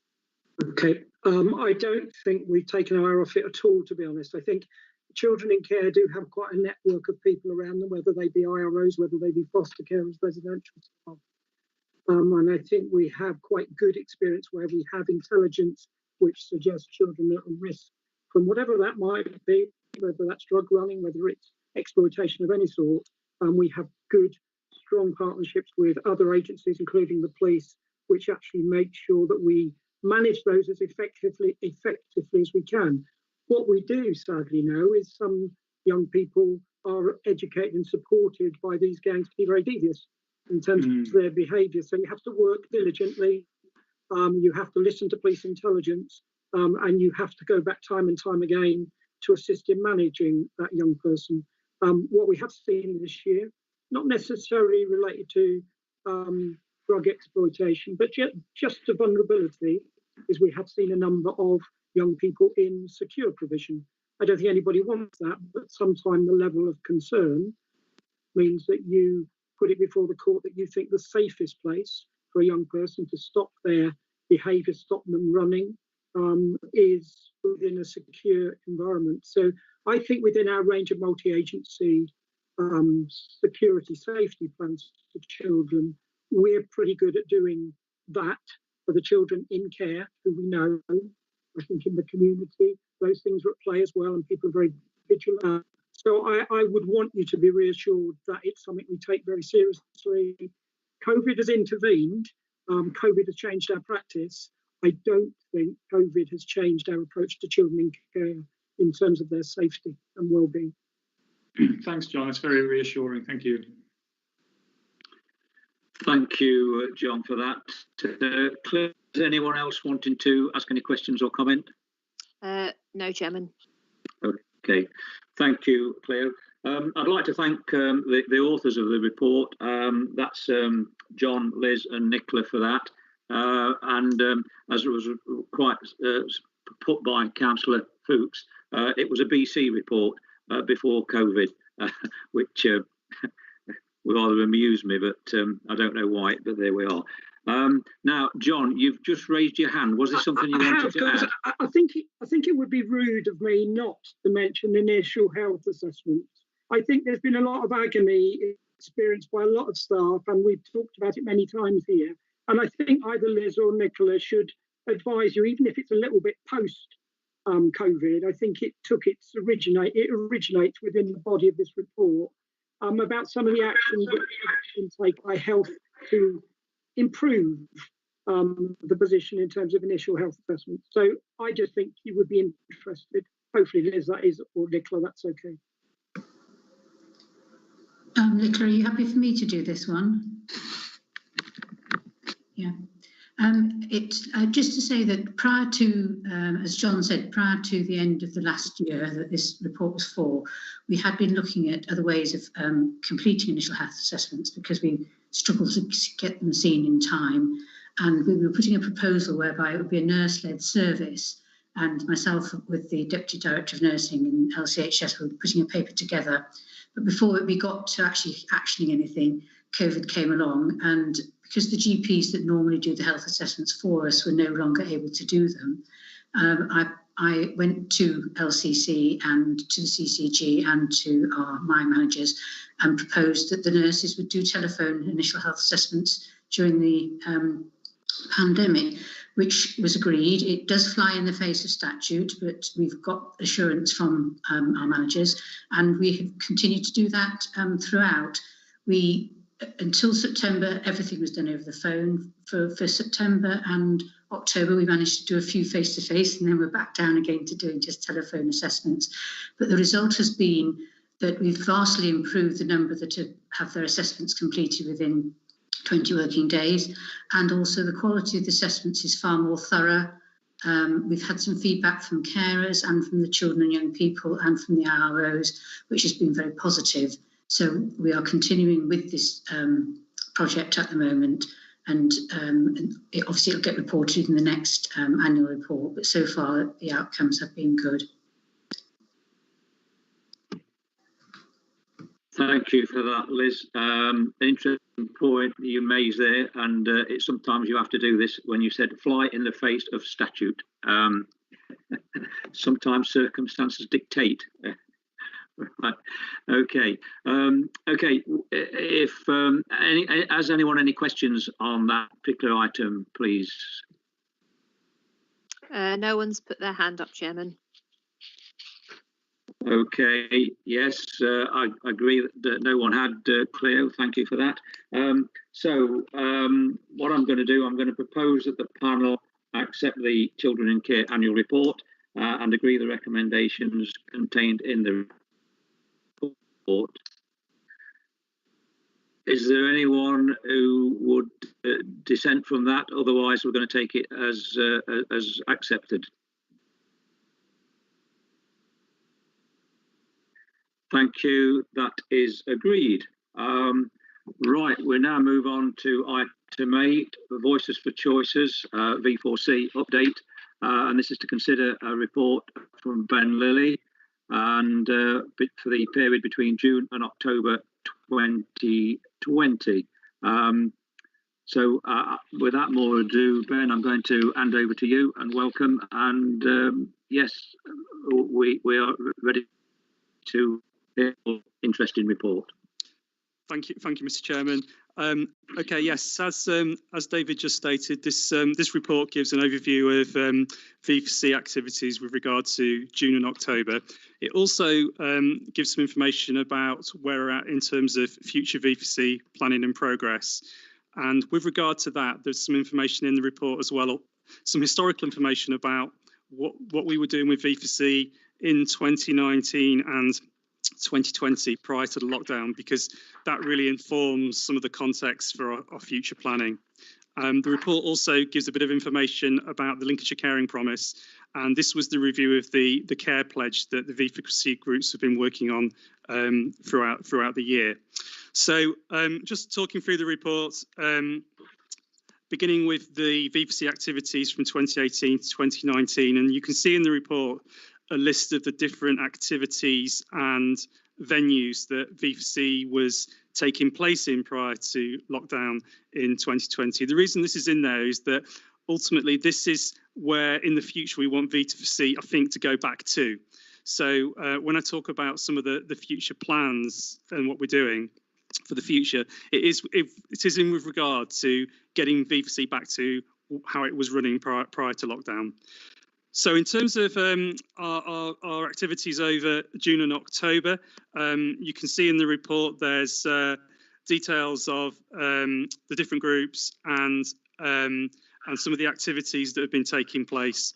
Okay, I don't think we've taken our eye off it at all, to be honest. I think children in care do have quite a network of people around them, whether they be IROs, whether they be foster carers, residential staff. And I think we have quite good experience where we have intelligence which suggests children are at risk from whatever that might be, whether that's drug running, whether it's exploitation of any sort. We have good, strong partnerships with other agencies, including the police, which actually make sure that we manage those as effectively as we can. What we do sadly know is some young people are educated and supported by these gangs to be very devious in terms of their behaviour. So you have to work diligently, you have to listen to police intelligence, and you have to go back time and time again to assist in managing that young person. What we have seen this year, not necessarily related to drug exploitation, but just to vulnerability, is we have seen a number of young people in secure provision. I don't think anybody wants that, but sometimes the level of concern means that you put it before the court that you think the safest place for a young person to stop their behaviour, stop them running, is within a secure environment. So I think within our range of multi-agency security safety plans for children, we're pretty good at doing that for the children in care who we know. I think in the community, those things are at play as well, and people are very vigilant. So I would want you to be reassured that it's something we take very seriously. COVID has intervened. COVID has changed our practice. I don't think COVID has changed our approach to children in care in terms of their safety and well-being. Thanks, John. It's very reassuring. Thank you. Thank you, John, for that. Claire, is anyone else wanting to ask any questions or comment? No, Chairman. Okay, thank you, Claire. I'd like to thank the authors of the report. That's John, Liz and Nicola for that. As it was quite put by Councillor Fuchs, it was a BC report before COVID, which will either amuse me, but I don't know why, but there we are. Now, John, you've just raised your hand. Was there something you wanted to add? I think it would be rude of me not to mention initial health assessments. I think there's been a lot of agony experienced by a lot of staff, and we've talked about it many times here. And I think either Liz or Nicola should advise you, even if it's a little bit post COVID. I think it originates within the body of this report about some of the actions that can take by health to improve the position in terms of initial health assessment. So I just think you would be interested. Hopefully, Liz, that is, or Nicola, that's okay. Nicola, are you happy for me to do this one? Yeah. It's just to say that prior to, as John said, prior to the end of the last year that this report was for, we had been looking at other ways of completing initial health assessments because we struggled to get them seen in time. And we were putting a proposal whereby it would be a nurse-led service, and myself with the Deputy Director of Nursing in LCHS were putting a paper together. But before we got to actually actioning anything, COVID came along, and because the GPs that normally do the health assessments for us were no longer able to do them, I went to LCC and to the CCG and to my managers and proposed that the nurses would do telephone initial health assessments during the pandemic, which was agreed. It does fly in the face of statute, but we've got assurance from our managers, and we have continued to do that throughout. Until September, everything was done over the phone. For September and October, we managed to do a few face-to-face, and then we're back down again to doing just telephone assessments. But the result has been that we've vastly improved the number that have their assessments completed within 20 working days, and also the quality of the assessments is far more thorough. We've had some feedback from carers and from the children and young people and from the IROs, which has been very positive. So we are continuing with this project at the moment, and obviously it'll get reported in the next annual report, but so far the outcomes have been good. Thank you for that, Liz. Interesting point you made there, and it's sometimes you have to do this when you said fly in the face of statute. Sometimes circumstances dictate Right. Okay. Okay. If has anyone any questions on that particular item, please? No one's put their hand up, Chairman. Okay. Yes, I agree that no one had, Cleo. Thank you for that. So what I'm going to do, I'm going to propose that the panel accept the Children in Care annual report and agree the recommendations contained in the report. Is there anyone who would dissent from that? Otherwise, we're going to take it as accepted. Thank you. That is agreed. Right, we now move on to item 8, Voices for Choices, V4C update. And this is to consider a report from Ben Lilly and for the period between June and October 2020. So without more ado, Ben, I'm going to hand over to you and welcome. And yes, we are ready to hear your interesting report. Thank you, Mr. Chairman. Okay, yes, as David just stated, this report gives an overview of Vpc activities with regard to June and October. It also gives some information about where we're at in terms of future Vpc planning and progress. And with regard to that, there's some information in the report as well, some historical information about what we were doing with Vpc in 2019 and 2020 prior to the lockdown, because that really informs some of the context for our future planning. The report also gives a bit of information about the Lincolnshire Caring Promise, and this was the review of the care pledge that the Vpc groups have been working on throughout the year. So just talking through the report, beginning with the Vpc activities from 2018 to 2019, and you can see in the report a list of the different activities and venues that Vpc was taking place in prior to lockdown in 2020. The reason this is in there is that ultimately this is where in the future we want Vpc, I think, to go back to. So when I talk about some of the future plans and what we're doing for the future, it is in with regard to getting Vpc back to how it was running prior to lockdown. So in terms of our activities over June and October, you can see in the report there's details of the different groups and some of the activities that have been taking place.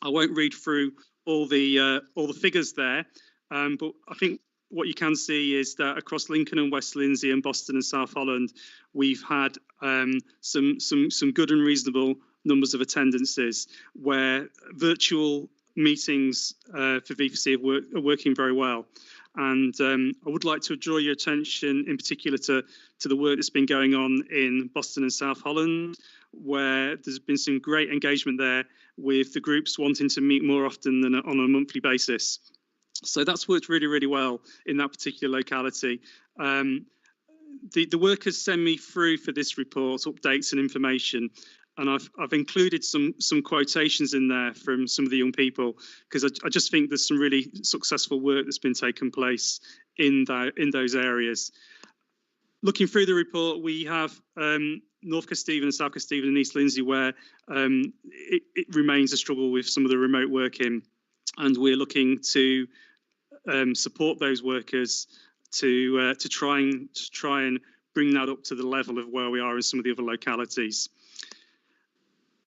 I won't read through all the figures there, but I think what you can see is that across Lincoln and West Lindsey and Boston and South Holland, we've had some good and reasonable numbers of attendances where virtual meetings for Vpc are working very well. And I would like to draw your attention in particular to the work that's been going on in Boston and South Holland, where there's been some great engagement there with the groups wanting to meet more often than on a monthly basis. So that's worked really, really well in that particular locality. The workers send me through for this report updates and information, and I've included some quotations in there from some of the young people, because I just think there's some really successful work that's been taking place in those areas. Looking through the report, we have North Kesteven and South Kesteven and East Lindsey, where it remains a struggle with some of the remote working, and we're looking to support those workers to try and bring that up to the level of where we are in some of the other localities.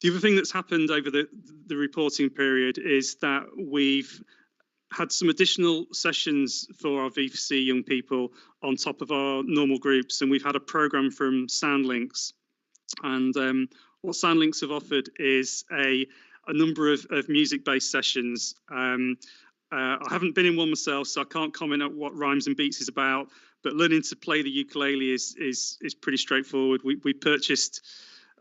The other thing that's happened over the reporting period is that we've had some additional sessions for our Vpc young people on top of our normal groups, and we've had a programme from Soundlinks. And what Soundlinks have offered is a number of music-based sessions. I haven't been in one myself, so I can't comment on what Rhymes and Beats is about, but learning to play the ukulele is pretty straightforward. We purchased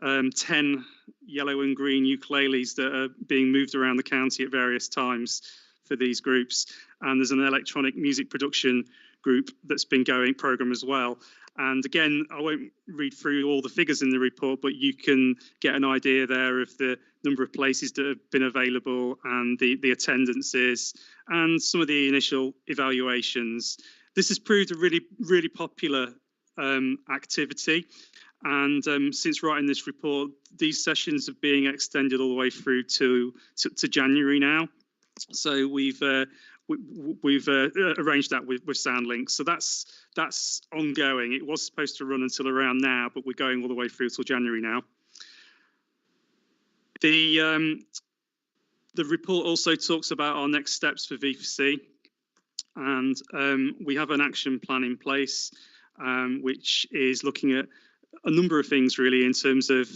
10 yellow and green ukuleles that are being moved around the county at various times for these groups. And there's an electronic music production group that's been going program as well. And again, I won't read through all the figures in the report, but you can get an idea there of the number of places that have been available and the attendances and some of the initial evaluations. This has proved a really popular activity, and since writing this report, these sessions are being extended all the way through to January now. So we've arranged that with Soundlink. So that's ongoing. It was supposed to run until around now, but we're going all the way through till January now. The report also talks about our next steps for VPC, and we have an action plan in place, which is looking at a number of things really in terms of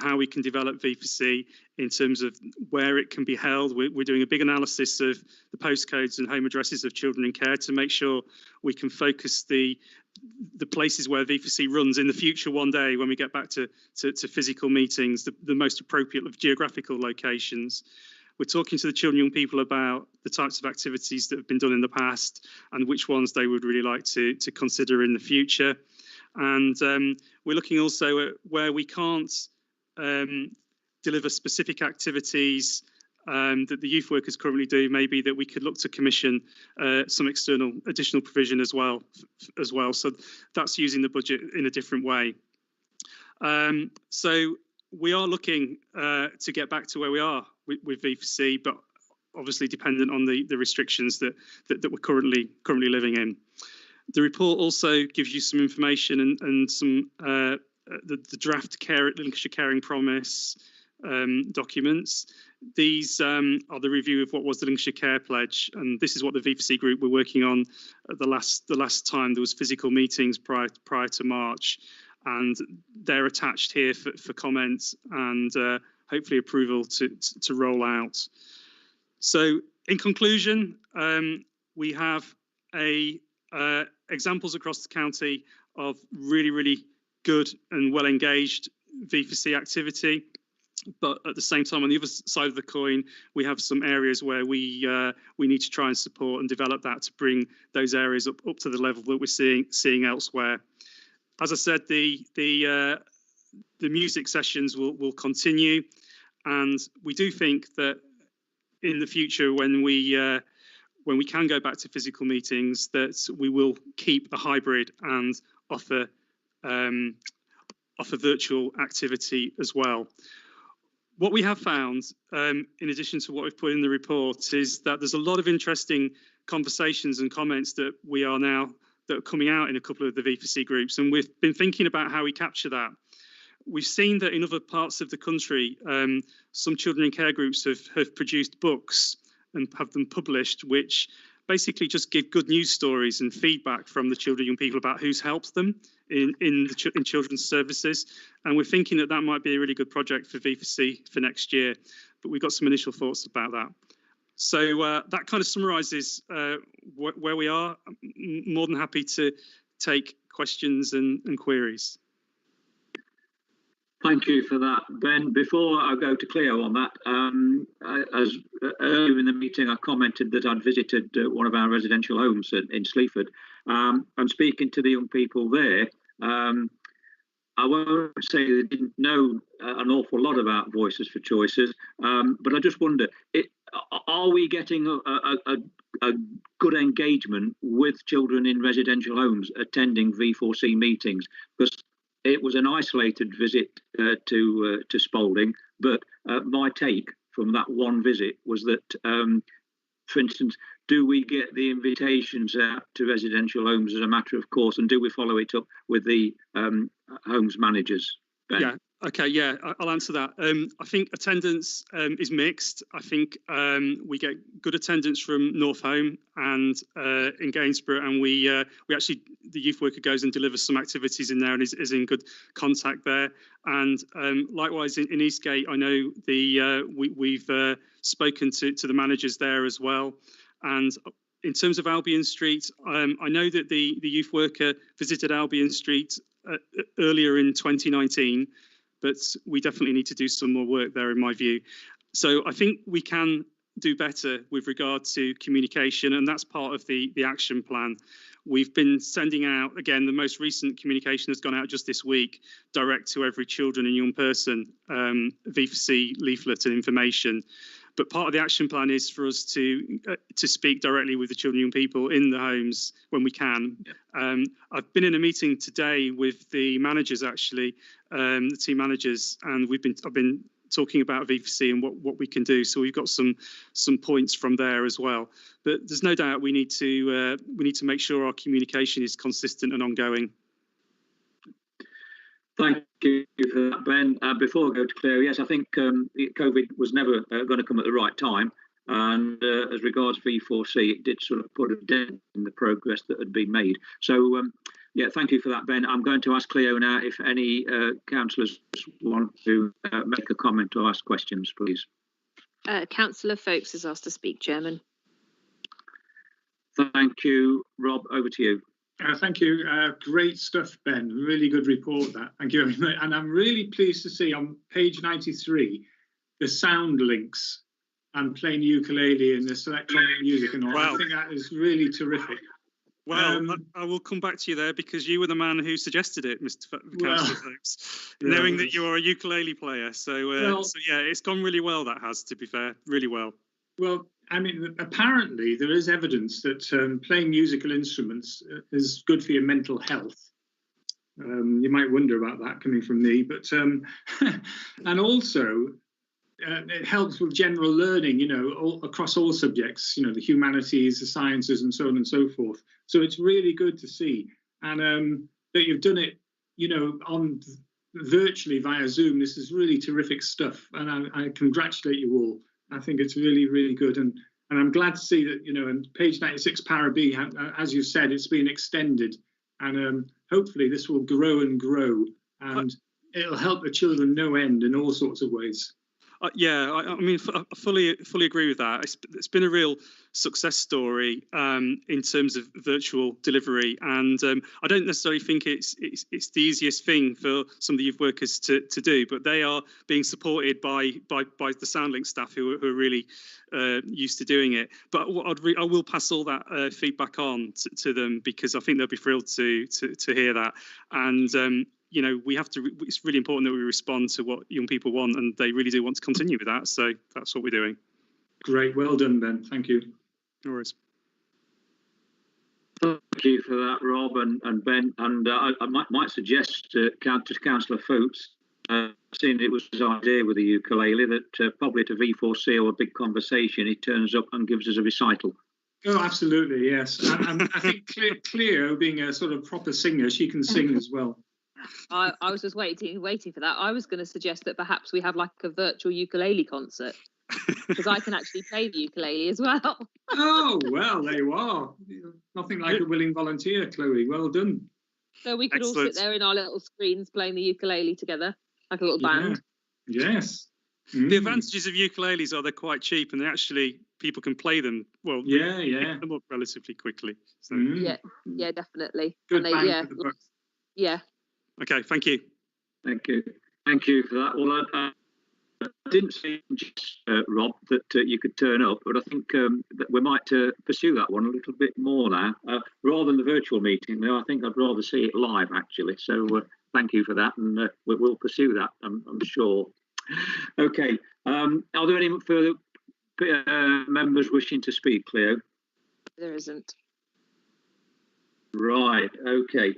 how we can develop VPC, in terms of where it can be held. We're doing a big analysis of the postcodes and home addresses of children in care to make sure we can focus the places where VPC runs in the future one day when we get back to physical meetings, the most appropriate geographical locations. We're talking to the children and young people about the types of activities that have been done in the past and which ones they would really like to consider in the future. And we're looking also at where we can't deliver specific activities that the youth workers currently do, maybe that we could look to commission some external additional provision as well. So that's using the budget in a different way. So we are looking to get back to where we are with VPC, but obviously dependent on the restrictions that we're currently living in. The report also gives you some information and some the draft Lincolnshire Caring Promise documents. These are the review of what was the Lincolnshire Care Pledge, and this is what the VPC group were working on at the last time there was physical meetings prior to March, and they're attached here for comments and hopefully approval to roll out. So in conclusion, we have examples across the county of really good and well engaged VPC activity, but at the same time on the other side of the coin we have some areas where we need to try and support and develop that to bring those areas up to the level that we're seeing elsewhere. As I said, the music sessions will continue, and we do think that in the future when we can go back to physical meetings, that we will keep a hybrid and offer virtual activity as well. What we have found, in addition to what we've put in the report, is that there's a lot of interesting conversations and comments that are coming out in a couple of the VPC groups, and we've been thinking about how we capture that. We've seen that in other parts of the country, some children in care groups have produced books and have them published, which basically just give good news stories and feedback from the children and young people about who's helped them in children's services. And we're thinking that might be a really good project for VPC for next year, but we've got some initial thoughts about that. So that kind of summarises where we are. I'm more than happy to take questions and queries. Thank you for that, Ben. Before I go to Cleo on that, as earlier in the meeting I commented that I'd visited one of our residential homes in Sleaford. And speaking to the young people there, I won't say they didn't know an awful lot about Voices for Choices, but I just wonder, are we getting a good engagement with children in residential homes attending V4C meetings? Because it was an isolated visit to Spalding, but my take from that one visit was that, for instance, do we get the invitations out to residential homes as a matter of course, and do we follow it up with the homes managers, Ben? Yeah. Okay, yeah, I'll answer that. I think attendance is mixed. I think we get good attendance from North Home and in Gainsborough, and we actually, the youth worker goes and delivers some activities in there and is in good contact there. And likewise in Eastgate, I know we've spoken to the managers there as well. And in terms of Albion Street, I know that the youth worker visited Albion Street earlier in 2019. But we definitely need to do some more work there, in my view. So I think we can do better with regard to communication, and that's part of the action plan. We've been sending out, again, the most recent communication has gone out just this week, direct to every children and young person, VPC leaflet and information. But part of the action plan is for us to speak directly with the children and young people in the homes when we can. I've been in a meeting today with the managers, actually, the team managers, and I've been talking about VPC and what we can do. So we've got some points from there as well. But there's no doubt we need to make sure our communication is consistent and ongoing. Thank you for that, Ben. Before I go to Claire, yes, I think COVID was never going to come at the right time. And as regards V4C, it did sort of put a dent in the progress that had been made. So, yeah, thank you for that, Ben. I'm going to ask Cleo now if any councillors want to make a comment or ask questions, please. Councillor Folkes has asked to speak, Chairman. Thank you. Rob, over to you. Thank you. Great stuff, Ben. Really good report, that. Thank you very much. And I'm really pleased to see on page 93 the sound links and playing ukulele and this electronic music and all. Wow. I think that is really terrific. Well, I will come back to you there because you were the man who suggested it, Mr. Councillor Folkes, knowing that you are a ukulele player. So, so yeah, it's gone really well. That has, to be fair, really well. Well, I mean, apparently there is evidence that playing musical instruments is good for your mental health. You might wonder about that coming from me, but and also it helps with general learning, you know, across all subjects, you know, the humanities, the sciences, and so on and so forth. So it's really good to see, and that you've done it, you know, on virtually via Zoom. This is really terrific stuff, and I congratulate you all. I think it's really, really good. And I'm glad to see that, you know, in page 96, para B, as you said, it's been extended. And hopefully this will grow and grow. And it'll help the children no end in all sorts of ways. Yeah, I mean, I fully agree with that. It's been a real success story in terms of virtual delivery, and I don't necessarily think it's the easiest thing for some of the youth workers to do, but they are being supported by the SoundLink staff who are really used to doing it. But I will pass all that feedback on to them because I think they'll be thrilled to hear that. And you know, we have to. It's really important that we respond to what young people want, and they really do want to continue with that. So that's what we're doing. Great, well done, Ben. Thank you. No worries. Thank you for that, Rob and Ben. And I might suggest to Councillor Folkes, seeing it was his idea with the ukulele, that probably at a V4C or a big conversation, he turns up and gives us a recital. Oh, absolutely, yes. And I think Cleo, being a sort of proper singer, she can sing as well. I was just waiting for that. I was going to suggest that perhaps we have like a virtual ukulele concert because I can actually play the ukulele as well. Oh, well, there you are. Nothing like a willing volunteer, Chloe. Well done. So we could all sit there in our little screens playing the ukulele together, like a little band. Yes. The advantages of ukuleles are they're quite cheap and they actually, people can play them. Well, pick them up relatively quickly. So. Yeah, definitely. Good bang for the buck. Yeah. Okay, thank you. Thank you for that. Well, I didn't say, Rob, that you could turn up, but I think that we might pursue that one a little bit more now. Rather than the virtual meeting, I think I'd rather see it live, actually. So thank you for that, and we'll pursue that, I'm sure. Okay, are there any further members wishing to speak, Cleo? There isn't. Right, okay.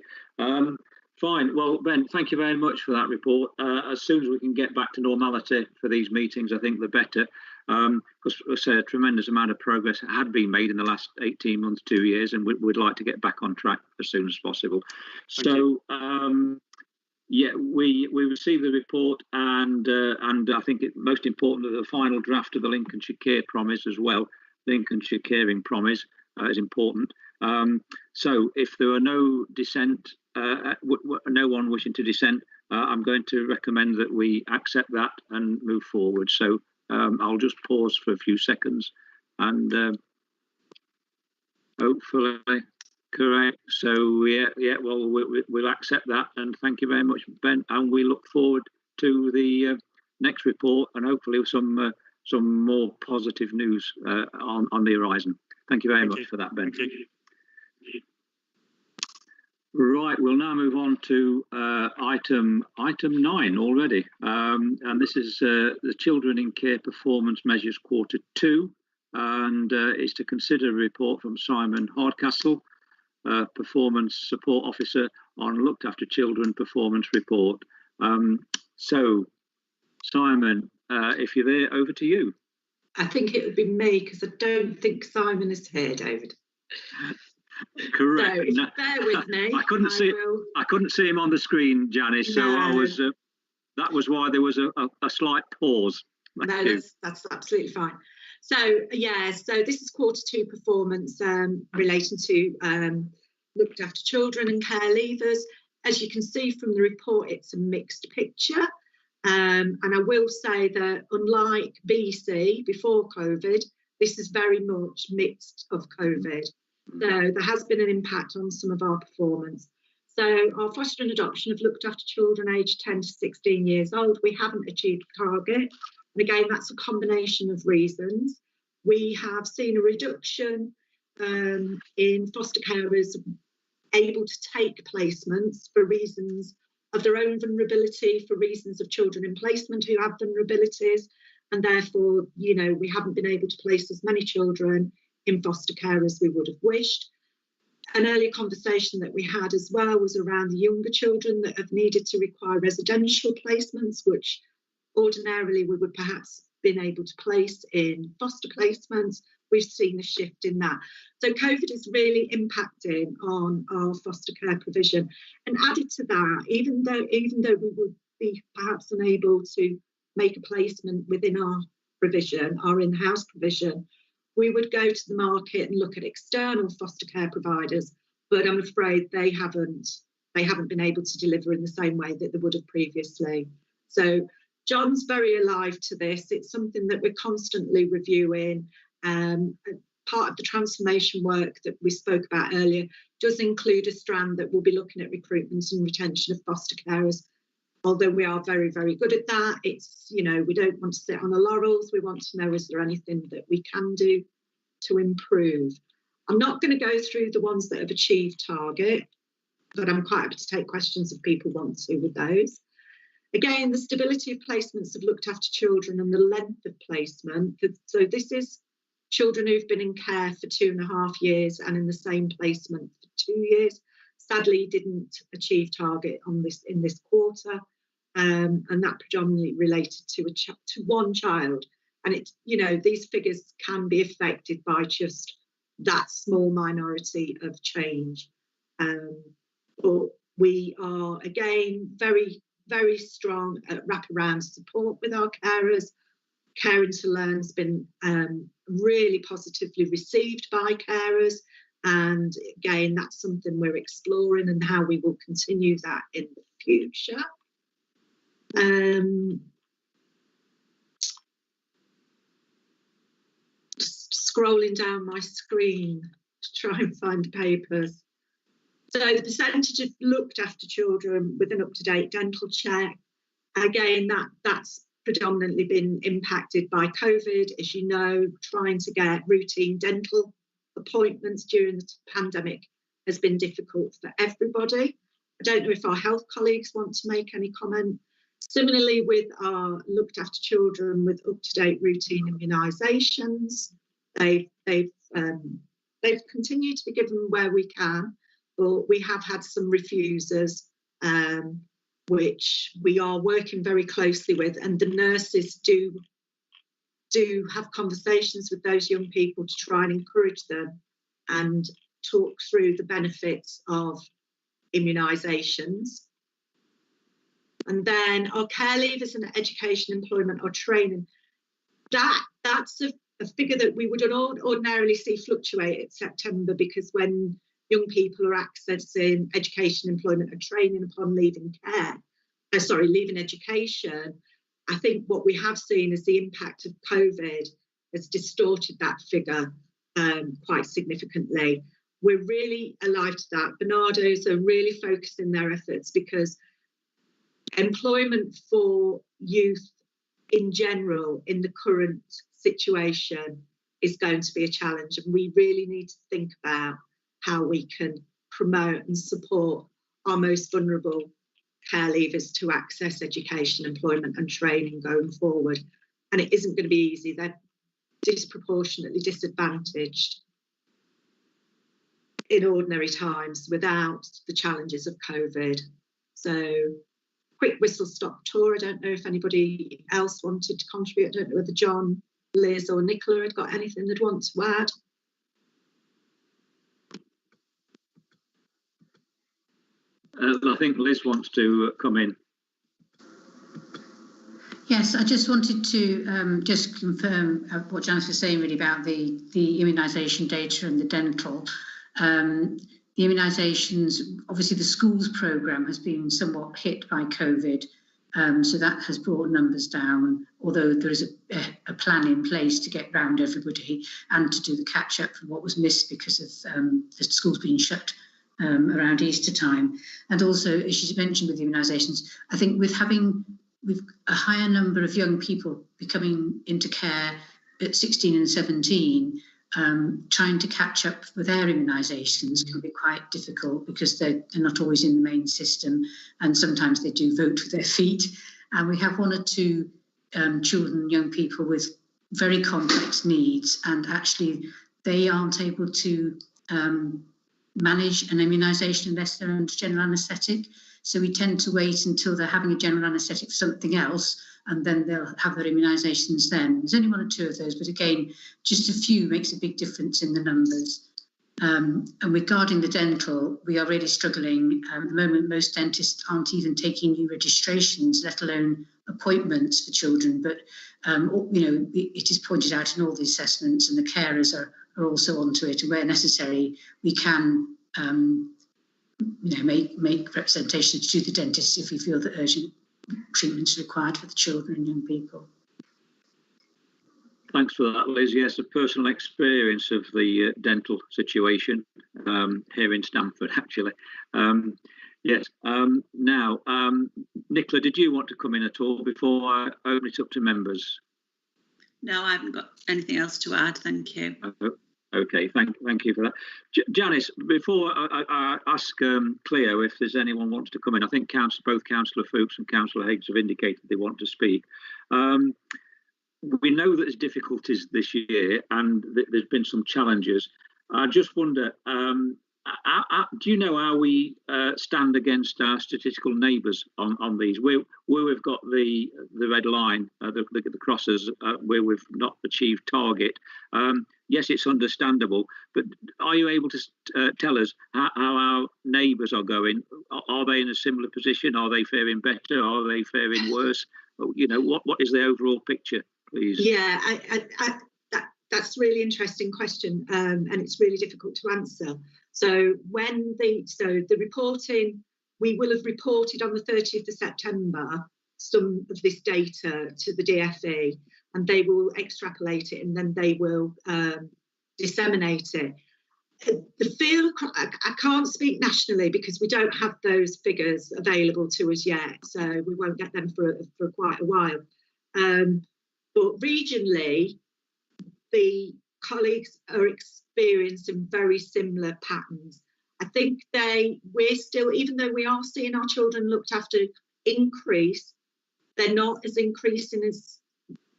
Fine. Well, Ben, thank you very much for that report. As soon as we can get back to normality for these meetings, I think the better. Because I say a tremendous amount of progress had been made in the last 18 months, 2 years, and we'd like to get back on track as soon as possible. So, yeah, we received the report, and I think it's most important that the final draft of the Lincolnshire Care Promise as well, Lincolnshire Caring Promise, is important. So if there are no dissent, no one wishing to dissent, I'm going to recommend that we accept that and move forward. So I'll just pause for a few seconds and hopefully correct. So yeah, well, we'll accept that, and thank you very much, Ben, and we look forward to the next report and hopefully some more positive news on the horizon. Thank you very much for that, Ben. Right, we'll now move on to item 9 already, and this is the Children in Care Performance Measures Quarter 2, and it's to consider a report from Simon Hardcastle, Performance Support Officer, on Looked After Children Performance Report. So, Simon, if you're there, over to you. I think it would be me because I don't think Simon is here, David. Correct. So bear with me. I couldn't see him on the screen, Janice. So I was. That was why there was a slight pause. That's absolutely fine. So yeah, so this is quarter 2 performance relating to looked after children and care leavers. As you can see from the report, it's a mixed picture. And I will say that unlike BC before COVID, this is very much midst of COVID. So there has been an impact on some of our performance. So our foster and adoption have looked after children aged 10 to 16 years old. We haven't achieved target. And again, that's a combination of reasons. We have seen a reduction in foster carers able to take placements for reasons of their own vulnerability, for reasons of children in placement who have vulnerabilities. And therefore, you know, we haven't been able to place as many children in foster care as we would have wished. An earlier conversation that we had as well was around the younger children that have needed to require residential placements, which ordinarily we would perhaps been able to place in foster placements. We've seen a shift in that. So COVID is really impacting on our foster care provision. And added to that, even though we would be perhaps unable to make a placement within our provision, our in-house provision, we would go to the market and look at external foster care providers, but I'm afraid they haven't been able to deliver in the same way that they would have previously. So John's very alive to this. It's something that we're constantly reviewing. Part of the transformation work that we spoke about earlier does include a strand that will be looking at recruitment and retention of foster carers. Although we are very, very good at that, it's, you know, we don't want to sit on our laurels. We want to know, is there anything that we can do to improve? I'm not going to go through the ones that have achieved target, but I'm quite happy to take questions if people want to with those. Again, the stability of placements have looked after children and the length of placement. So this is children who've been in care for 2.5 years and in the same placement for 2 years. Sadly, didn't achieve target on this in this quarter, and that predominantly related to one child. And it's, you know, these figures can be affected by just that small minority of change. But we are again very, very strong at wraparound support with our carers. Caring to Learn has been really positively received by carers. And again, that's something we're exploring and how we will continue that in the future. Just scrolling down my screen to try and find the papers. So the percentage of looked after children with an up-to-date dental check, again, that's predominantly been impacted by COVID. As you know, trying to get routine dental appointments during the pandemic has been difficult for everybody. I don't know if our health colleagues want to make any comment. Similarly, with our looked after children with up-to-date routine immunisations, they've continued to be given where we can, but we have had some refusers, which we are working very closely with, and the nurses do have conversations with those young people to try and encourage them and talk through the benefits of immunisations. And then our care leavers and education, employment or training, that's a figure that we would ordinarily see fluctuate at September, because when young people are accessing education, employment or training upon leaving education, I think what we have seen is the impact of COVID has distorted that figure quite significantly. We're really alive to that. Bernardo's are really focusing their efforts, because employment for youth in general in the current situation is going to be a challenge, and we really need to think about how we can promote and support our most vulnerable care leavers to access education, employment and training going forward. And it isn't going to be easy. They're disproportionately disadvantaged in ordinary times without the challenges of COVID. So quick whistle stop tour. I don't know if anybody else wanted to contribute. I don't know whether John, Liz or Nicola had got anything they'd want to add. I think Liz wants to come in. Yes, I just wanted to just confirm what Janice was saying really about the immunisation data and the dental. The immunisations, obviously the schools programme has been somewhat hit by COVID, so that has brought numbers down, although there is a plan in place to get round everybody and to do the catch-up for what was missed because of the schools being shut around Easter time. And also, as you mentioned with the immunisations, I think with a higher number of young people becoming into care at 16 and 17, trying to catch up with their immunisations can be quite difficult because they're not always in the main system, and sometimes they do vote with their feet. And we have one or two children, young people with very complex needs, and actually they aren't able to manage an immunisation unless they're under general anaesthetic. So we tend to wait until they're having a general anaesthetic for something else, and then they'll have their immunisations then. There's only one or two of those, but again, just a few makes a big difference in the numbers. And regarding the dental, we are really struggling. At the moment, most dentists aren't even taking new registrations, let alone appointments for children. But, it is pointed out in all the assessments, and the carers are also onto it. And where necessary, we can make representations to the dentist if we feel that urgent treatment is required for the children and young people. Thanks for that, Liz. Yes, a personal experience of the dental situation here in Stamford, actually. Yes. Now, Nicola, did you want to come in at all before I open it up to members? No, I haven't got anything else to add. Thank you. Okay, thank you for that. Janice, before I ask Cleo if there's anyone wants to come in, I think both Councillor Fuchs and Councillor Higgs have indicated they want to speak. We know that there's difficulties this year and there's been some challenges. I just wonder, do you know how we stand against our statistical neighbours on these? Where we've got the red line, the crosses, where we've not achieved target. Yes, it's understandable, but are you able to tell us how our neighbours are going? Are they in a similar position? Are they faring better? Are they faring worse? What is the overall picture, please? Yeah, that's a really interesting question, and it's really difficult to answer. So the reporting, we will have reported on the 30th of September some of this data to the DfE, and they will extrapolate it and then they will disseminate it. I can't speak nationally because we don't have those figures available to us yet, so we won't get them for quite a while. But regionally, the colleagues are experiencing very similar patterns. I think we're still, even though we are seeing our children looked after increase, they're not as increasing as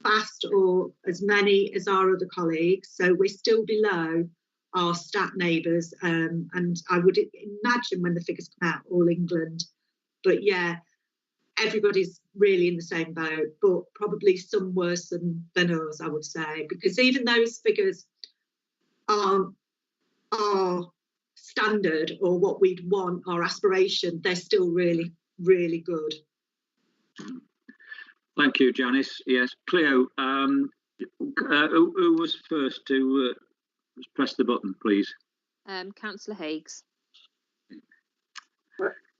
fast or as many as our other colleagues. So we're still below our stat neighbours, and I would imagine when the figures come out, all England. But yeah, everybody's really in the same boat, but probably some worse than us, I would say, because even those figures are standard or what we'd want, our aspiration, they're still really, really good. Thank you, Janice. Yes, Cleo, who was first to press the button, please? Councillor Higgs.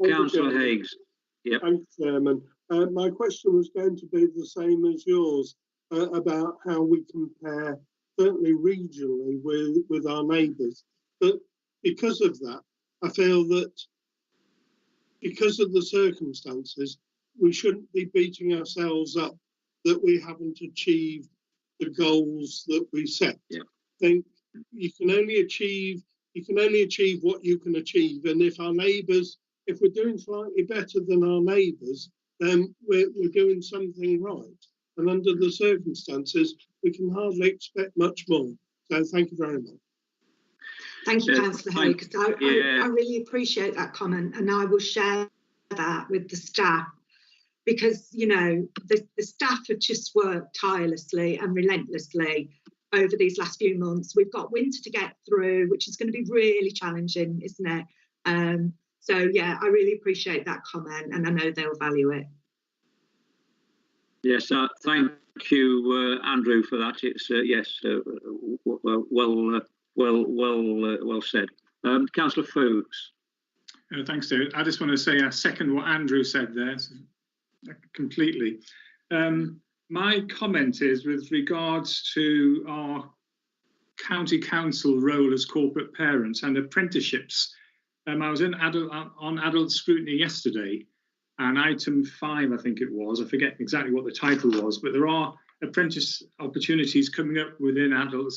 Councillor Higgs. Yep. Thanks, Chairman. My question was going to be the same as yours about how we compare, certainly regionally, with our neighbours. But because of that, I feel that because of the circumstances, we shouldn't be beating ourselves up that we haven't achieved the goals that we set. Yeah. I think you can only achieve achieve what you can achieve. And if our neighbours, if we're doing slightly better than our neighbours, then we're doing something right. And under the circumstances, we can hardly expect much more. So thank you very much. Thank you, Councillor Hay, because I really appreciate that comment, and I will share that with the staff, because, you know, the staff have just worked tirelessly and relentlessly over these last few months. We've got winter to get through, which is going to be really challenging, isn't it? So, yeah, I really appreciate that comment, and I know they'll value it. Yes, thank you, Andrew, for that. It's yes, well said. Councillor Fuchs. Thanks, David. I just want to say I second what Andrew said there completely. My comment is with regards to our county council role as corporate parents and apprenticeships. I was on adult scrutiny yesterday, and item 5, I think it was, I forget exactly what the title was, but there are apprentice opportunities coming up within adult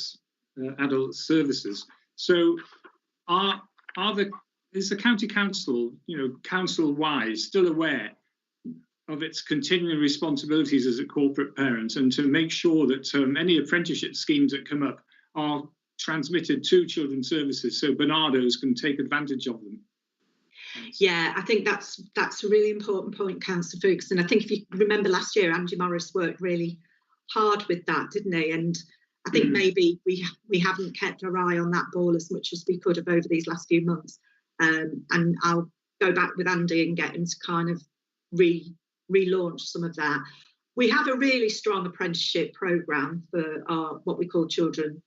services. So is the county council, you know, council-wise, still aware of its continuing responsibilities as a corporate parent, and to make sure that any apprenticeship schemes that come up are transmitted to children's services so Barnardos can take advantage of them? Yeah, I think that's a really important point, Councillor Fuchs. And I think if you remember last year, Andy Morris worked really hard with that, didn't he? And I think maybe we haven't kept our eye on that ball as much as we could have over these last few months. And I'll go back with Andy and get him to kind of relaunch some of that. We have a really strong apprenticeship programme for our what we call children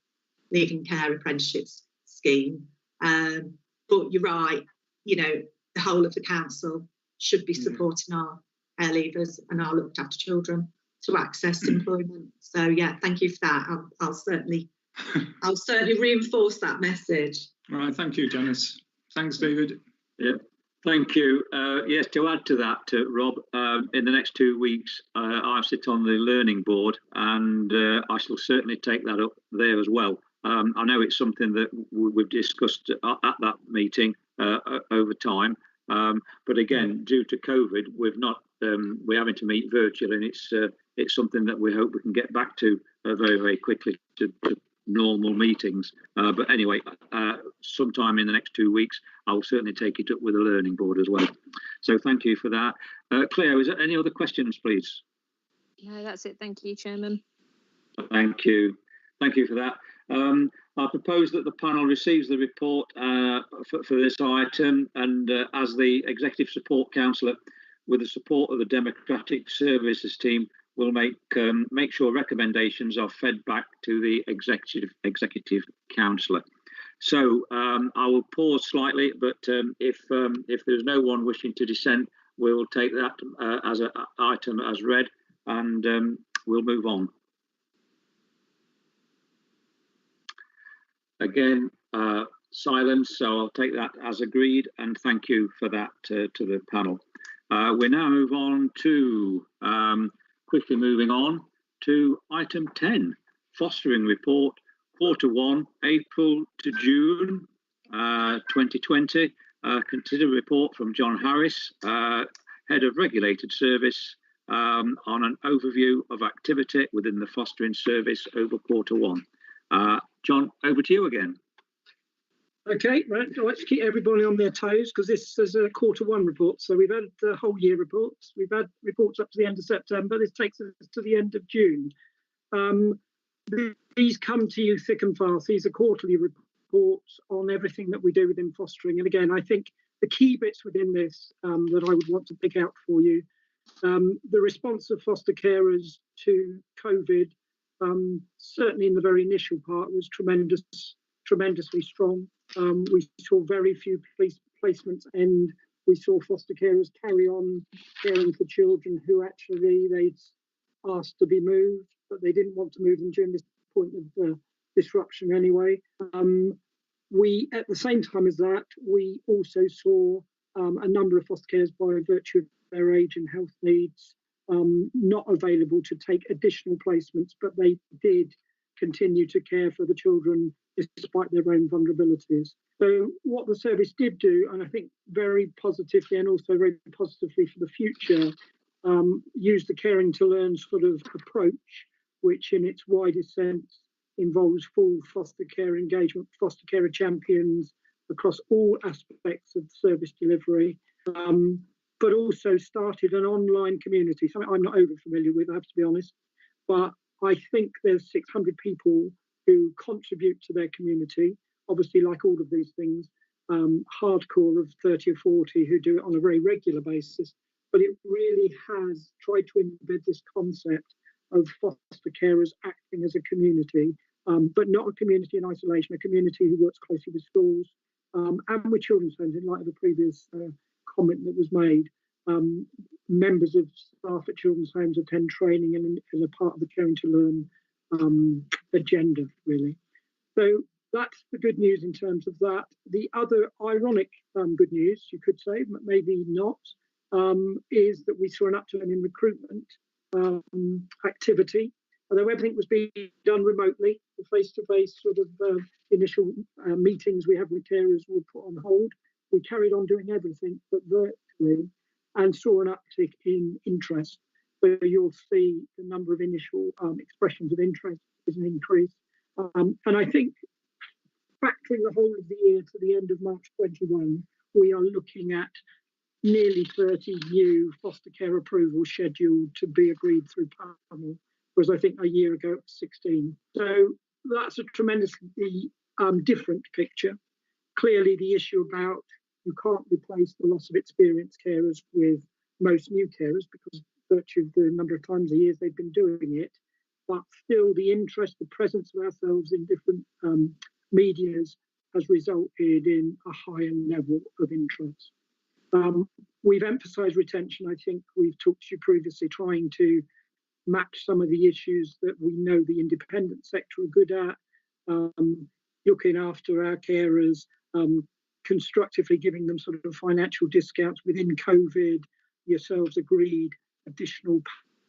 leaving care apprenticeships scheme. But you're right, you know, the whole of the council should be supporting our care leavers and our looked after children to access employment. So yeah, thank you for that. I'll certainly reinforce that message. All right, thank you, Janice. Thanks, David. Yeah, thank you. Yes, to add to that, Rob, in the next 2 weeks, I sit on the learning board, and I shall certainly take that up there as well. I know it's something that we've discussed at that meeting over time, but again, due to COVID, we're having to meet virtually, and it's something that we hope we can get back to very, very quickly to normal meetings. But anyway, sometime in the next 2 weeks, I will certainly take it up with the learning board as well. So thank you for that. Cleo, is there any other questions, please? No, that's it. Thank you, Chairman. Thank you. Thank you for that. I propose that the panel receives the report for this item, and as the Executive Support Councillor, with the support of the Democratic Services team, will make sure recommendations are fed back to the Executive Councillor. So I will pause slightly, but if there's no one wishing to dissent, we'll take that as an item as read, and we'll move on. Again, silence, so I'll take that as agreed, and thank you for that to the panel. We now move on to, quickly moving on to item 10, fostering report, Q1, April to June 2020. Consider report from John Harris, Head of Regulated Service, on an overview of activity within the fostering service over Q1. John, over to you again. Okay, right, let's keep everybody on their toes, because this is a Q1 report. So we've had the whole year reports. We've had reports up to the end of September. This takes us to the end of June. These come to you thick and fast. These are quarterly reports on everything that we do within fostering. And again, I think the key bits within this that I would want to pick out for you, the response of foster carers to COVID, certainly in the very initial part, was tremendously strong. We saw very few placements end. We saw foster carers carry on caring for children who actually they'd asked to be moved, but they didn't want to move them during this point of disruption anyway. We, at the same time as that, we also saw a number of foster carers, by virtue of their age and health needs, not available to take additional placements, but they did continue to care for the children despite their own vulnerabilities. So what the service did do, and I think very positively and also very positively for the future, use the caring to learn sort of approach, which in its widest sense involves full foster care engagement, foster carer champions across all aspects of service delivery, but also started an online community, something I'm not over familiar with, I have to be honest, but I think there's 600 people who contribute to their community, obviously like all of these things, hardcore of 30 or 40 who do it on a very regular basis, but it really has tried to embed this concept of foster carers acting as a community, but not a community in isolation, a community who works closely with schools and with children's homes, in light of the previous comment that was made. Members of staff at children's homes attend training and as a part of the Caring to Learn agenda, really. So that's the good news in terms of that. The other ironic good news, you could say, but maybe not, is that we saw an upturn in recruitment activity. Although everything was being done remotely, the face-to-face sort of initial meetings we have with carers were put on hold. We carried on doing everything but virtually and saw an uptick in interest. So you'll see the number of initial expressions of interest is an increase. And I think factoring the whole of the year to the end of March 21, we are looking at nearly 30 new foster care approvals scheduled to be agreed through panel, whereas I think a year ago it was 16. So that's a tremendously different picture. Clearly the issue about you can't replace the loss of experienced carers with most new carers because virtue of the number of times a year they've been doing it, but still the interest, the presence of ourselves in different medias has resulted in a higher level of interest. We've emphasised retention. I think we've talked to you previously, trying to match some of the issues that we know the independent sector are good at, looking after our carers, constructively giving them sort of financial discounts within COVID. Yourselves agreed additional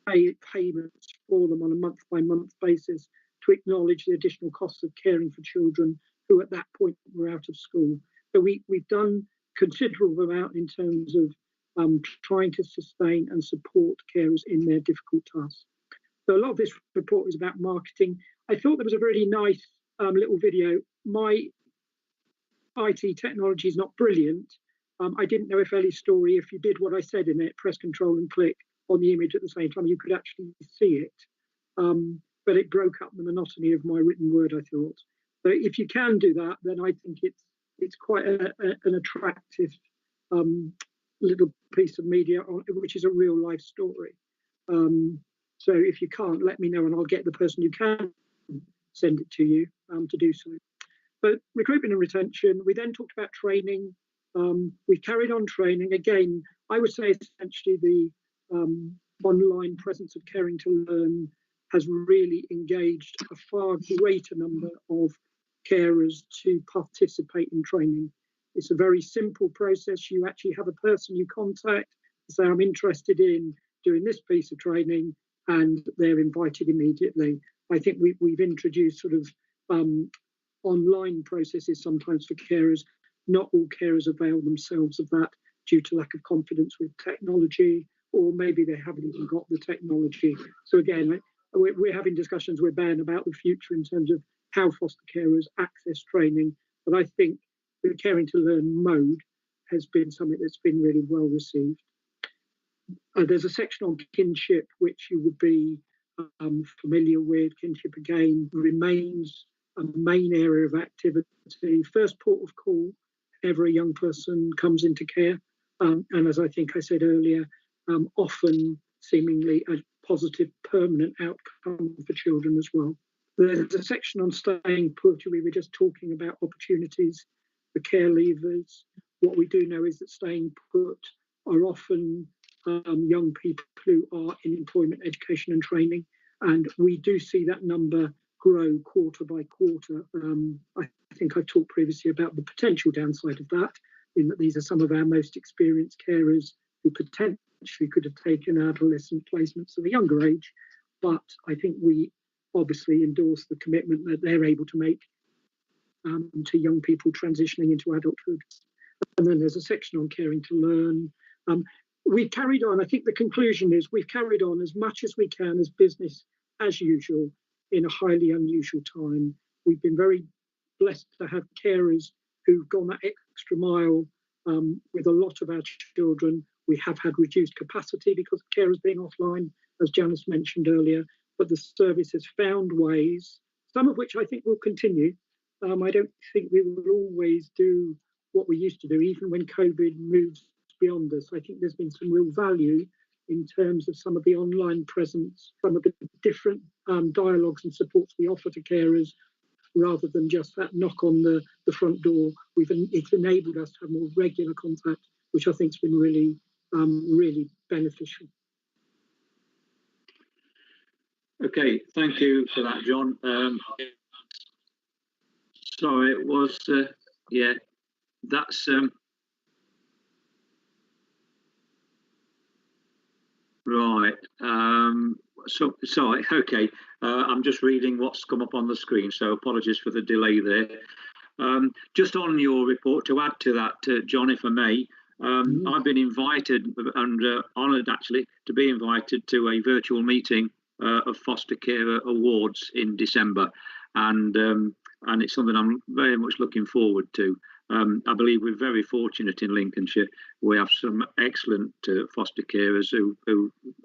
payments for them on a month-by-month basis to acknowledge the additional costs of caring for children who at that point were out of school. So we've done considerable amount in terms of trying to sustain and support carers in their difficult tasks. So a lot of this report is about marketing. I thought there was a really nice little video. My IT technology is not brilliant. I didn't know if Ellie's story, if you did what I said in it, press control and click on the image at the same time, you could actually see it. But it broke up the monotony of my written word, I thought. So if you can do that, then I think it's quite an attractive little piece of media, which is a real life story. So if you can't, let me know and I'll get the person who can send it to you to do so. But recruitment and retention, we then talked about training. We carried on training. Again, I would say essentially the online presence of Caring to Learn has really engaged a far greater number of carers to participate in training. It's a very simple process. You actually have a person you contact, say, I'm interested in doing this piece of training, and they're invited immediately. I think we've introduced sort of online processes sometimes for carers. Not all carers avail themselves of that due to lack of confidence with technology, or maybe they haven't even got the technology. So again, we're having discussions with Ben about the future in terms of how foster carers access training. But I think the Caring to Learn mode has been something that's been really well received. There's a section on Kinship, which you would be familiar with. Kinship, again, remains a main area of activity. First port of call, ever a young person comes into care. And as I think I said earlier, often seemingly a positive permanent outcome for children as well. There's a section on staying put. We were just talking about opportunities for care leavers. What we do know is that staying put are often young people who are in employment, education and training. And we do see that number grow quarter by quarter. I think I talked previously about the potential downside of that, in that these are some of our most experienced carers who potentially could have taken adolescent placements at a younger age. But I think we obviously endorse the commitment that they're able to make to young people transitioning into adulthood. And then there's a section on caring to learn. We've carried on. I think the conclusion is we've carried on as much as we can as business as usual in a highly unusual time. We've been very blessed to have carers who've gone that extra mile with a lot of our children. We have had reduced capacity because of carers being offline, as Janice mentioned earlier, but the service has found ways, some of which I think will continue. I don't think we will always do what we used to do, even when COVID moves beyond us. I think there's been some real value in terms of some of the online presence, some of the different dialogues and supports we offer to carers, rather than just that knock on the front door. It's enabled us to have more regular contact, which I think has been really, really beneficial. Okay, thank you for that, John. Sorry, it was, yeah, that's, right. So, sorry, okay. I'm just reading what's come up on the screen, so apologies for the delay there. Just on your report, to add to that, John, if I may, I've been invited and honoured actually to be invited to a virtual meeting of foster care awards in December, and it's something I'm very much looking forward to. I believe we're very fortunate in Lincolnshire. We have some excellent foster carers who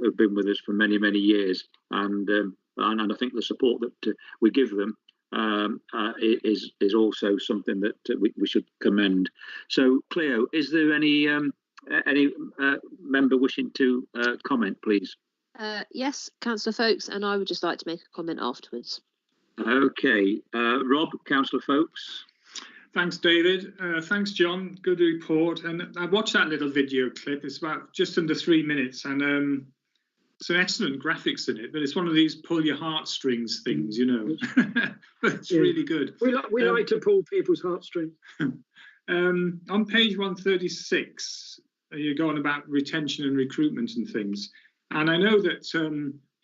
have been with us for many, many years, and I think the support that we give them is also something that we should commend. So, Cleo, is there any member wishing to comment, please? Yes, Councillor Folkes, and I would just like to make a comment afterwards. Okay, Rob, Councillor Folkes. Thanks, David. Thanks, John. Good report. And I watched that little video clip. It's about just under 3 minutes, and some excellent graphics in it. But it's one of these pull your heartstrings things, you know. But it's really good. We like to pull people's heartstrings. On page 136, you're going about retention and recruitment and things. And I know that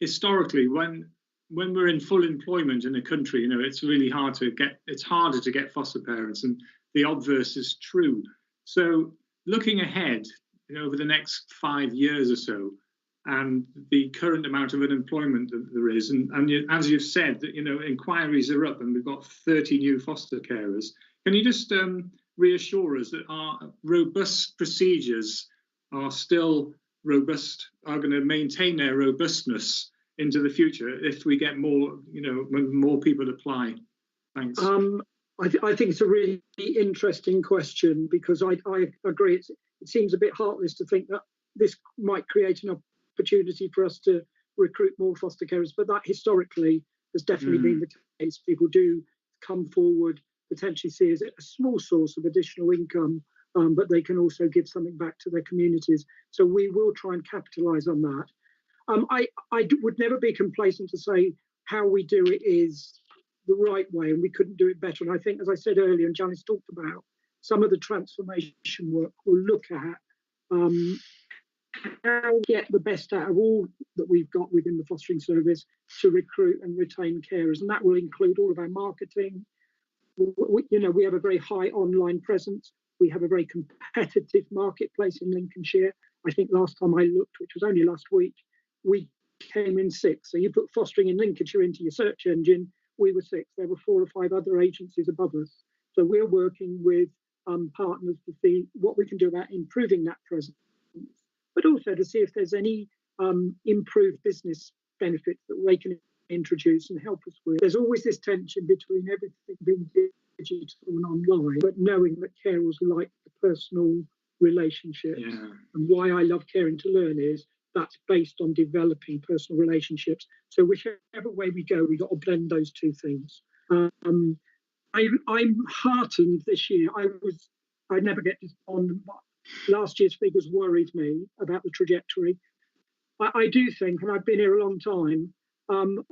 historically, when we're in full employment in a country, you know, it's really hard to get, it's harder to get foster parents, and the obverse is true. So looking ahead, you know, over the next 5 years or so, and the current amount of unemployment that there is, and as you've said, that, you know, inquiries are up and we've got 30 new foster carers. Can you just reassure us that our robust procedures are still robust, are going to maintain their robustness into the future if we get more, you know, when more people apply? Thanks. I think it's a really interesting question, because I agree. It seems a bit heartless to think that this might create an opportunity for us to recruit more foster carers, but that historically has definitely been the case. People do come forward, potentially see as a small source of additional income, but they can also give something back to their communities. So we will try and capitalise on that. I would never be complacent to say how we do it is the right way, and we couldn't do it better. And I think, as I said earlier, and Janice talked about, some of the transformation work we'll look at how to get the best out of all that we've got within the fostering service to recruit and retain carers. And that will include all of our marketing. We have a very high online presence. We have a very competitive marketplace in Lincolnshire. I think last time I looked, which was only last week, we came in 6th. So you put fostering in Lincolnshire into your search engine, we were 6th. There were 4 or 5 other agencies above us. So we're working with partners to see what we can do about improving that presence, but also to see if there's any improved business benefits that they can introduce and help us with. There's always this tension between everything being digital and online, but knowing that carers like the personal relationships. And why I love Caring to Learn is that's based on developing personal relationships. So whichever way we go, we've got to blend those two things. I'm heartened this year. I never get this on. Last year's figures worried me about the trajectory. I do think, and I've been here a long time,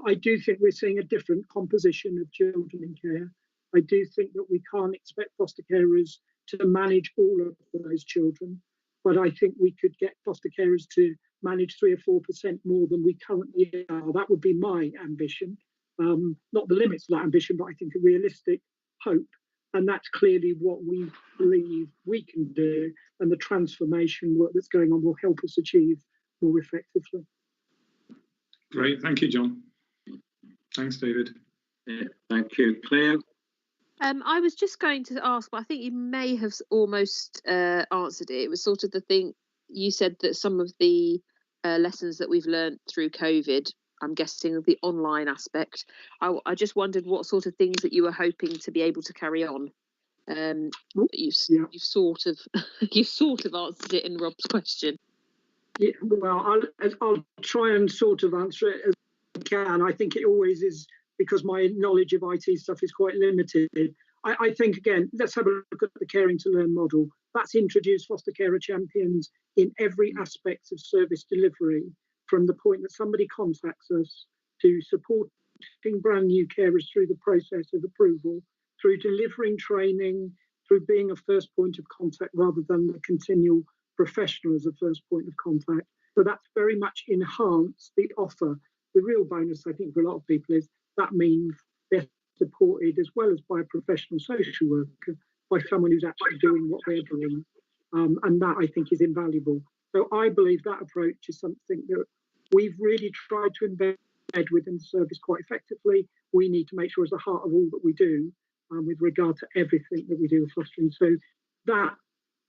I do think we're seeing a different composition of children in care. I do think that we can't expect foster carers to manage all of those children, but I think we could get foster carers to manage 3 or 4% more than we currently are. That would be my ambition. not the limits of that ambition, but I think a realistic hope. And that's clearly what we believe we can do, and the transformation work that's going on will help us achieve more effectively. Great, thank you, John. Thanks, David. Yeah, thank you, Claire. I was just going to ask, but I think you may have almost answered it. It was sort of the thing you said that some of the lessons that we've learned through COVID, I'm guessing of the online aspect. I just wondered what sort of things that you were hoping to be able to carry on. You've sort of you sort of answered it in Rob's question. Yeah, well, I'll try and sort of answer it as I can. I think it always is, because my knowledge of IT stuff is quite limited. I think, again, let's have a look at the Caring to Learn model. That's introduced foster carer champions in every aspect of service delivery, from the point that somebody contacts us to supporting brand new carers through the process of approval, through delivering training, through being a first point of contact rather than the continual professional as a first point of contact. So that's very much enhanced the offer. The real bonus, I think, for a lot of people is that means they're supported as well as by a professional social worker, by someone who's actually doing what they're doing. And that, I think, is invaluable. So I believe that approach is something that we've really tried to embed within the service quite effectively. We need to make sure it's the heart of all that we do with regard to everything that we do with fostering. So that,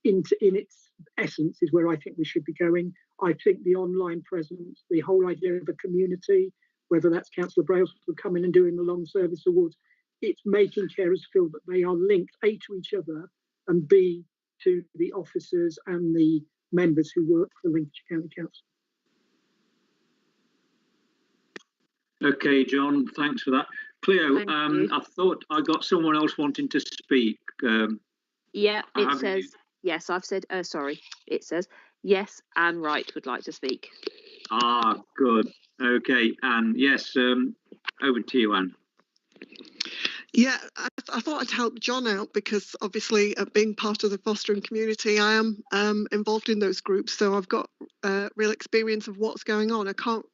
in its essence, is where I think we should be going. I think the online presence, the whole idea of a community, whether that's Councillor Brailsford coming and doing the long service awards, it's making carers feel that they are linked, A, to each other, and B, to the officers and the members who work for Lincolnshire County Council. Okay, John, thanks for that. Cleo, I thought I got someone else wanting to speak. Yeah, it says, yes, I've said, sorry, it says, yes, Anne Wright would like to speak. Ah, good. Okay, Anne, yes, over to you, Anne. Yeah, I thought I'd help John out because obviously being part of the fostering community, I am involved in those groups. So I've got real experience of what's going on. I can't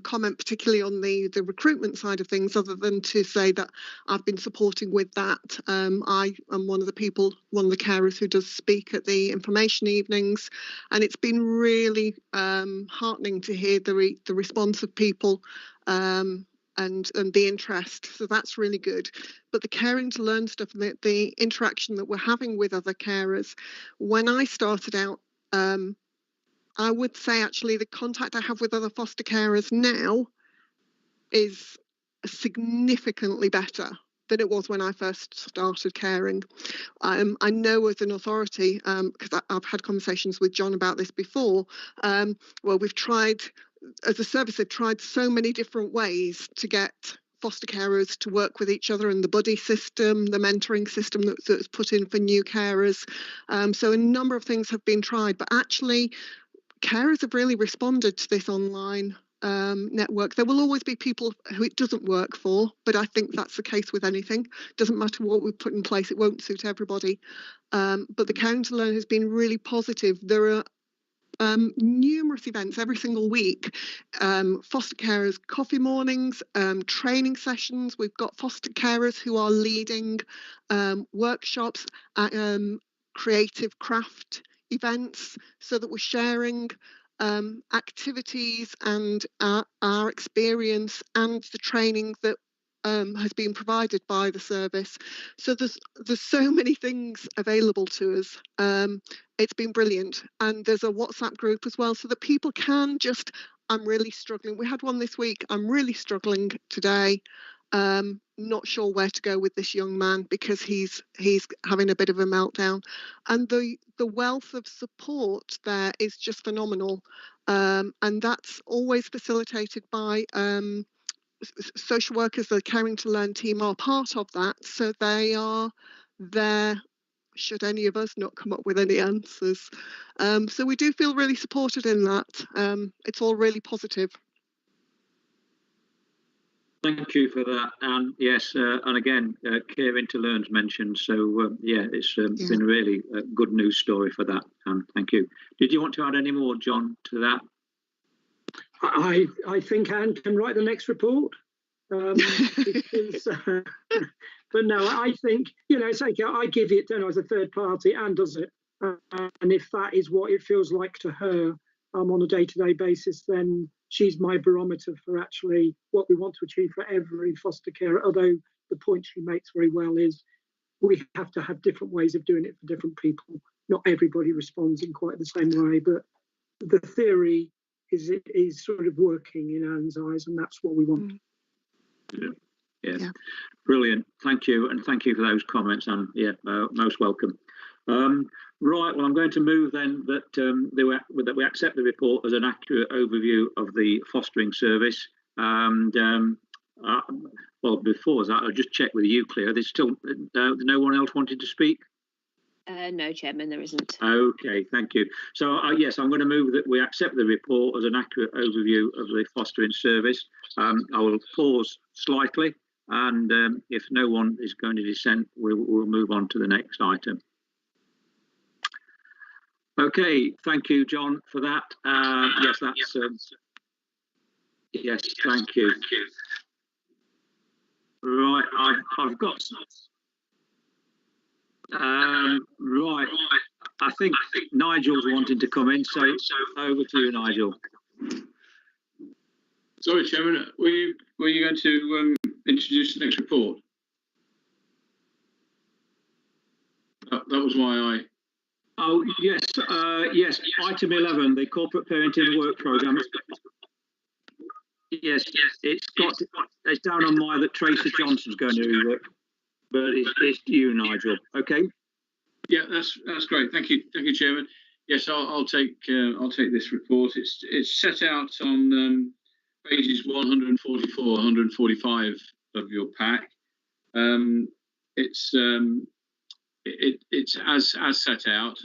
comment particularly on the recruitment side of things, other than to say that I've been supporting with that. I am one of the carers who does speak at the information evenings, and it's been really heartening to hear the response of people and the interest. So that's really good. But the Caring to Learn stuff and the interaction that we're having with other carers, when I started out, I would say actually the contact I have with other foster carers now is significantly better than it was when I first started caring. I know as an authority, because I've had conversations with John about this before, well, we've tried, as a service, they've tried so many different ways to get foster carers to work with each other, and the buddy system, the mentoring system that's put in for new carers. So a number of things have been tried, but actually carers have really responded to this online network. There will always be people who it doesn't work for, but I think that's the case with anything. Doesn't matter what we put in place, it won't suit everybody. But the Caring to Learn has been really positive. There are numerous events every single week, foster carers coffee mornings, training sessions. We've got foster carers who are leading workshops, creative craft events, so that we're sharing activities and our experience and the training that has been provided by the service. So there's so many things available to us. It's been brilliant. And there's a WhatsApp group as well, so that people can just, I'm really struggling. We had one this week. I'm really struggling today. Not sure where to go with this young man because he's having a bit of a meltdown, and the wealth of support there is just phenomenal, and that's always facilitated by social workers. The Caring to Learn team are part of that, so they are there should any of us not come up with any answers. So we do feel really supported in that. It's all really positive. Thank you for that, and yes, and again, Caring to Learn's mentioned, so yeah, it's been a really good news story for that, and thank you. Did you want to add any more, John, to that? I think Anne can write the next report. because, but no, I think, it's okay. I give it, as a third party, Anne does it. And if that is what it feels like to her on a day-to-day basis, then she's my barometer for actually what we want to achieve for every foster carer. Although the point she makes very well is we have to have different ways of doing it for different people. Not everybody responds in quite the same way, but the theory is sort of working in Anne's eyes, and that's what we want. Yeah. Brilliant. Thank you, and thank you for those comments, and most welcome. Right, well, I'm going to move then that we accept the report as an accurate overview of the fostering service. And well, before that, I'll just check with you, Claire. There's still no one else wanted to speak? No, Chairman, there isn't. Okay, thank you. So yes, I'm going to move that we accept the report as an accurate overview of the fostering service. I will pause slightly, and if no one is going to dissent, we'll move on to the next item. Okay, thank you, John, for that. Yes, that's yes, thank you. Right, I've got right. I think Nigel's wanting to come in, so over to you, Nigel. Sorry, Chairman, were you going to introduce the next report? That was why I. Oh yes, yes. Item 11, the corporate parenting work programme. Yes, it's down on my that Tracy Johnson's going to, but it's you, Nigel. Okay. Yeah, that's great. Thank you, Chairman. Yes, I'll take this report. It's set out on pages 144, 145 of your pack. It's as set out.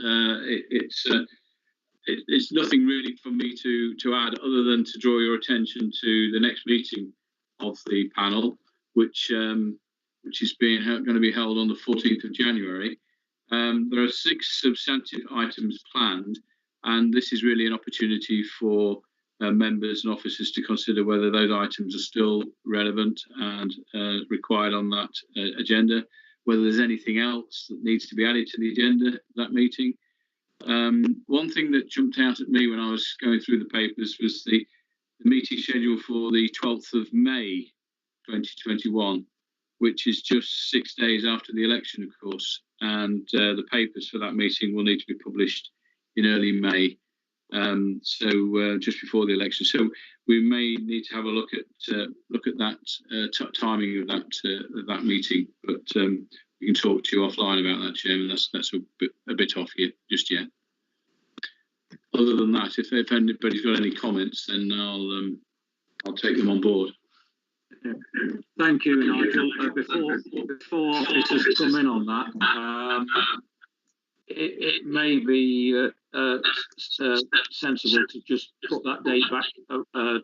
It's nothing really for me to add other than to draw your attention to the next meeting of the panel, which is going to be held on the 14th of January. There are 6 substantive items planned, and this is really an opportunity for members and officers to consider whether those items are still relevant and required on that agenda, whether there's anything else that needs to be added to the agenda of that meeting. One thing that jumped out at me when I was going through the papers was the meeting schedule for the 12th of May 2021, which is just 6 days after the election, of course, and the papers for that meeting will need to be published in early May, so just before the election. So we may need to have a look at that timing of that meeting, but we can talk to you offline about that, Chairman. That's a bit off here just yet. Other than that, if anybody's got any comments, then I'll take them on board. Thank you, Nigel. Before officers come in on that, it may be sensible to just put that date back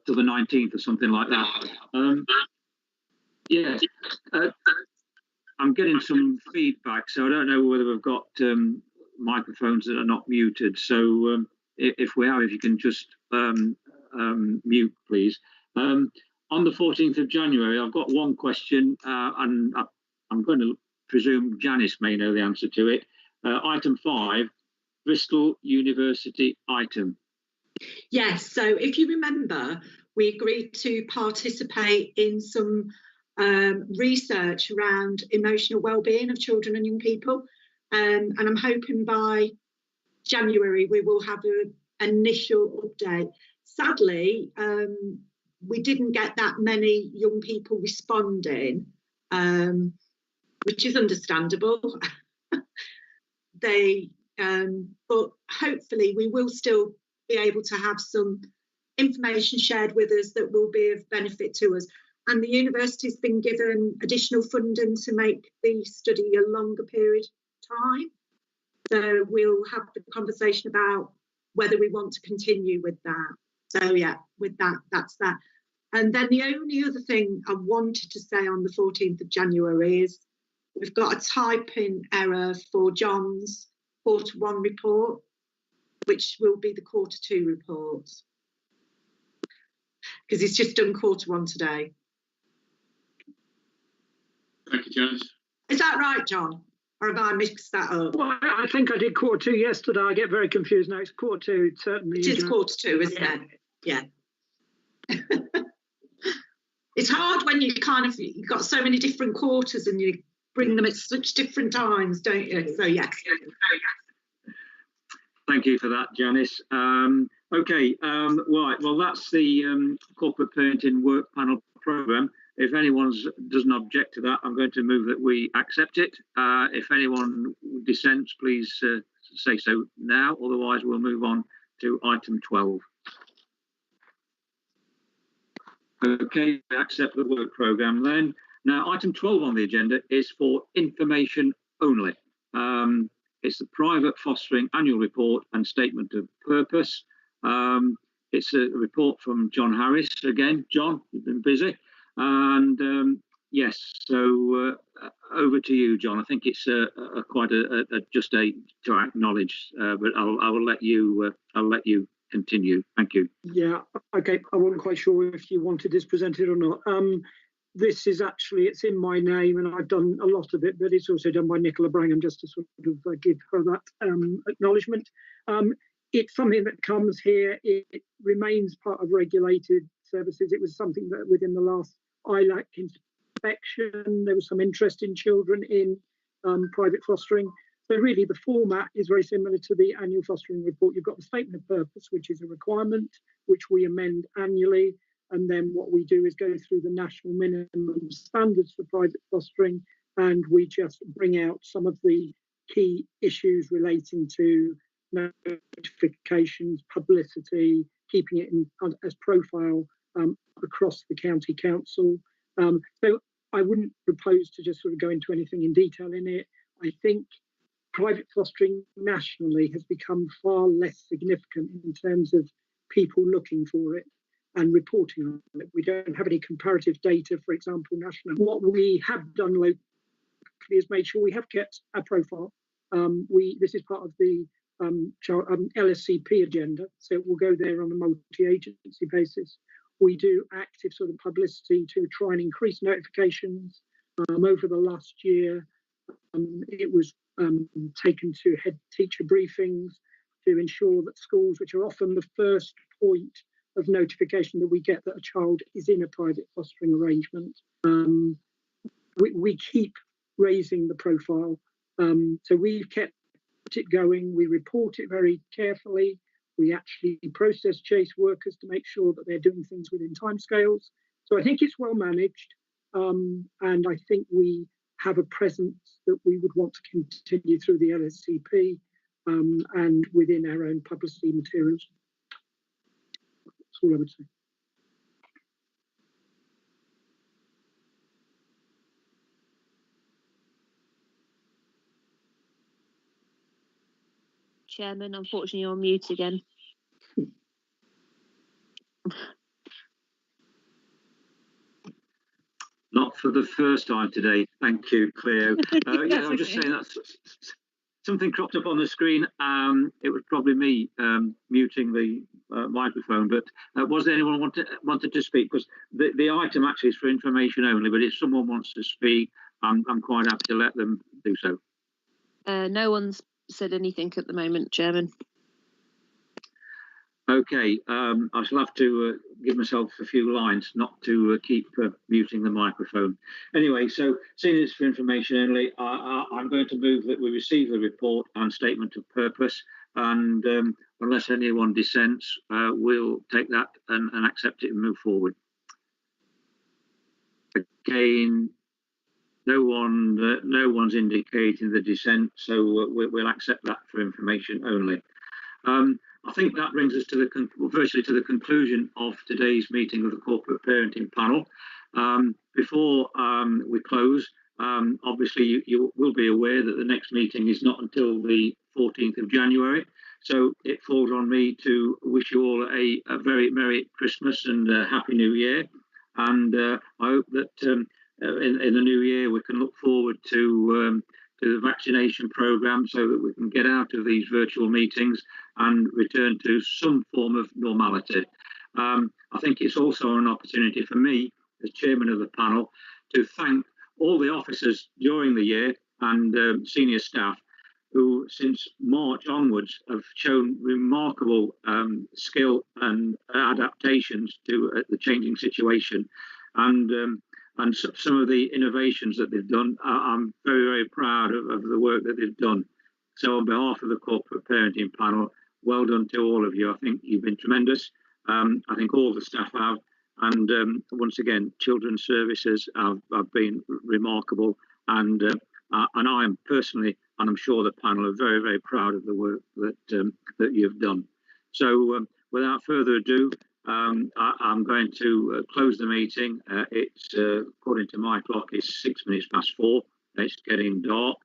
to the 19th or something like that. Yeah, I'm getting some feedback, so I don't know whether we've got microphones that are not muted. So if you can just mute, please. On the 14th of January, I've got one question, and I'm going to presume Janice may know the answer to it. Item 5, Bristol University item. Yes, so if you remember, we agreed to participate in some research around emotional well-being of children and young people, and I'm hoping by January we will have an initial update. Sadly, we didn't get that many young people responding, which is understandable. But hopefully we will still be able to have some information shared with us that will be of benefit to us. And the university's been given additional funding to make the study a longer period of time. So we'll have the conversation about whether we want to continue with that. So yeah, with that, that's that. And then the only other thing I wanted to say on the 14th of January is we've got a typing error for John's quarter 1 report, which will be the quarter 2 report, because he's just done quarter 1 today. Thank you, Janice. Is that right, John? Or have I mixed that up? Well, I think I did quarter 2 yesterday. I get very confused now. It's quarter 2, certainly. It is quarter 2, isn't it? Yeah. It's hard when you've got so many different quarters and you bring them at such different times, don't you? So, yes. Thank you for that, Janice. Okay, right. Well, that's the Corporate Parenting Work Panel programme. If anyone doesn't object to that, I'm going to move that we accept it. If anyone dissents, please say so now. Otherwise, we'll move on to item 12. Okay, accept the work programme then. Now, item 12 on the agenda is for information only. It's the Private Fostering Annual Report and Statement of Purpose. It's a report from John Harris. Again, John, you've been busy. And yes, so over to you, John. I think it's quite just to acknowledge, but I will let you continue. Thank you. Yeah, okay. I wasn't quite sure if you wanted this presented or not. This is actually, it's in my name and I've done a lot of it, but it's also done by Nicola Brangham, just to sort of give her that acknowledgement. It's something that comes here. It remains part of regulated services. It was something that within the last ILAC inspection, there was some interest in children in private fostering. So really the format is very similar to the annual fostering report. You've got the statement of purpose, which is a requirement, which we amend annually. And then what we do is go through the national minimum standards for private fostering, and we just bring out some of the key issues relating to notifications, publicity, keeping it in as profile across the county council. So I wouldn't propose to just sort of go into anything in detail in it. I think private fostering nationally has become far less significant in terms of people looking for it and reporting on it. We don't have any comparative data, for example, nationally. What we have done locally is made sure we have kept our profile. This is part of the LSCP agenda, so it will go there on a multi-agency basis. We do active sort of publicity to try and increase notifications. Over the last year, it was taken to head teacher briefings to ensure that schools, which are often the first point of notification that we get that a child is in a private fostering arrangement, we keep raising the profile. So we've kept it going. We report it very carefully. We actually process chase workers to make sure that they're doing things within timescales. So I think it's well managed, and I think we have a presence that we would want to continue through the LSCP and within our own publicity materials. That's all I would say. Chairman, unfortunately you're on mute again. Not for the first time today. Thank you, Cleo. Yeah, I'm just saying that something cropped up on the screen. It was probably me muting the microphone, but was there anyone wanted to speak? Because the item actually is for information only, but if someone wants to speak, I'm quite happy to let them do so. No one's said anything at the moment, Chairman. Okay, I shall have to give myself a few lines not to keep muting the microphone. Anyway, so seeing it's for information only, I'm going to move that we receive the report and statement of purpose, and unless anyone dissents, we'll take that and accept it and move forward. Again, no one's indicating the dissent, so we'll accept that for information only. I think that brings us to virtually to the conclusion of today's meeting of the Corporate Parenting Panel. Before we close, obviously you will be aware that the next meeting is not until the 14th of January. So it falls on me to wish you all a very Merry Christmas and a Happy New Year. And I hope that in the new year we can look forward to the vaccination programme so that we can get out of these virtual meetings and return to some form of normality. I think it's also an opportunity for me, as chairman of the panel, to thank all the officers during the year and senior staff who since March onwards have shown remarkable skill and adaptations to the changing situation, and some of the innovations that they've done. I'm very, very proud of the work that they've done. So on behalf of the corporate parenting panel, well done to all of you. I think you've been tremendous. I think all the staff have, and once again, children's services have been remarkable, and I am personally, and I'm sure the panel are very, very proud of the work that you've done. So without further ado, I'm going to close the meeting. It's according to my clock, it's 4 minutes. It's getting dark.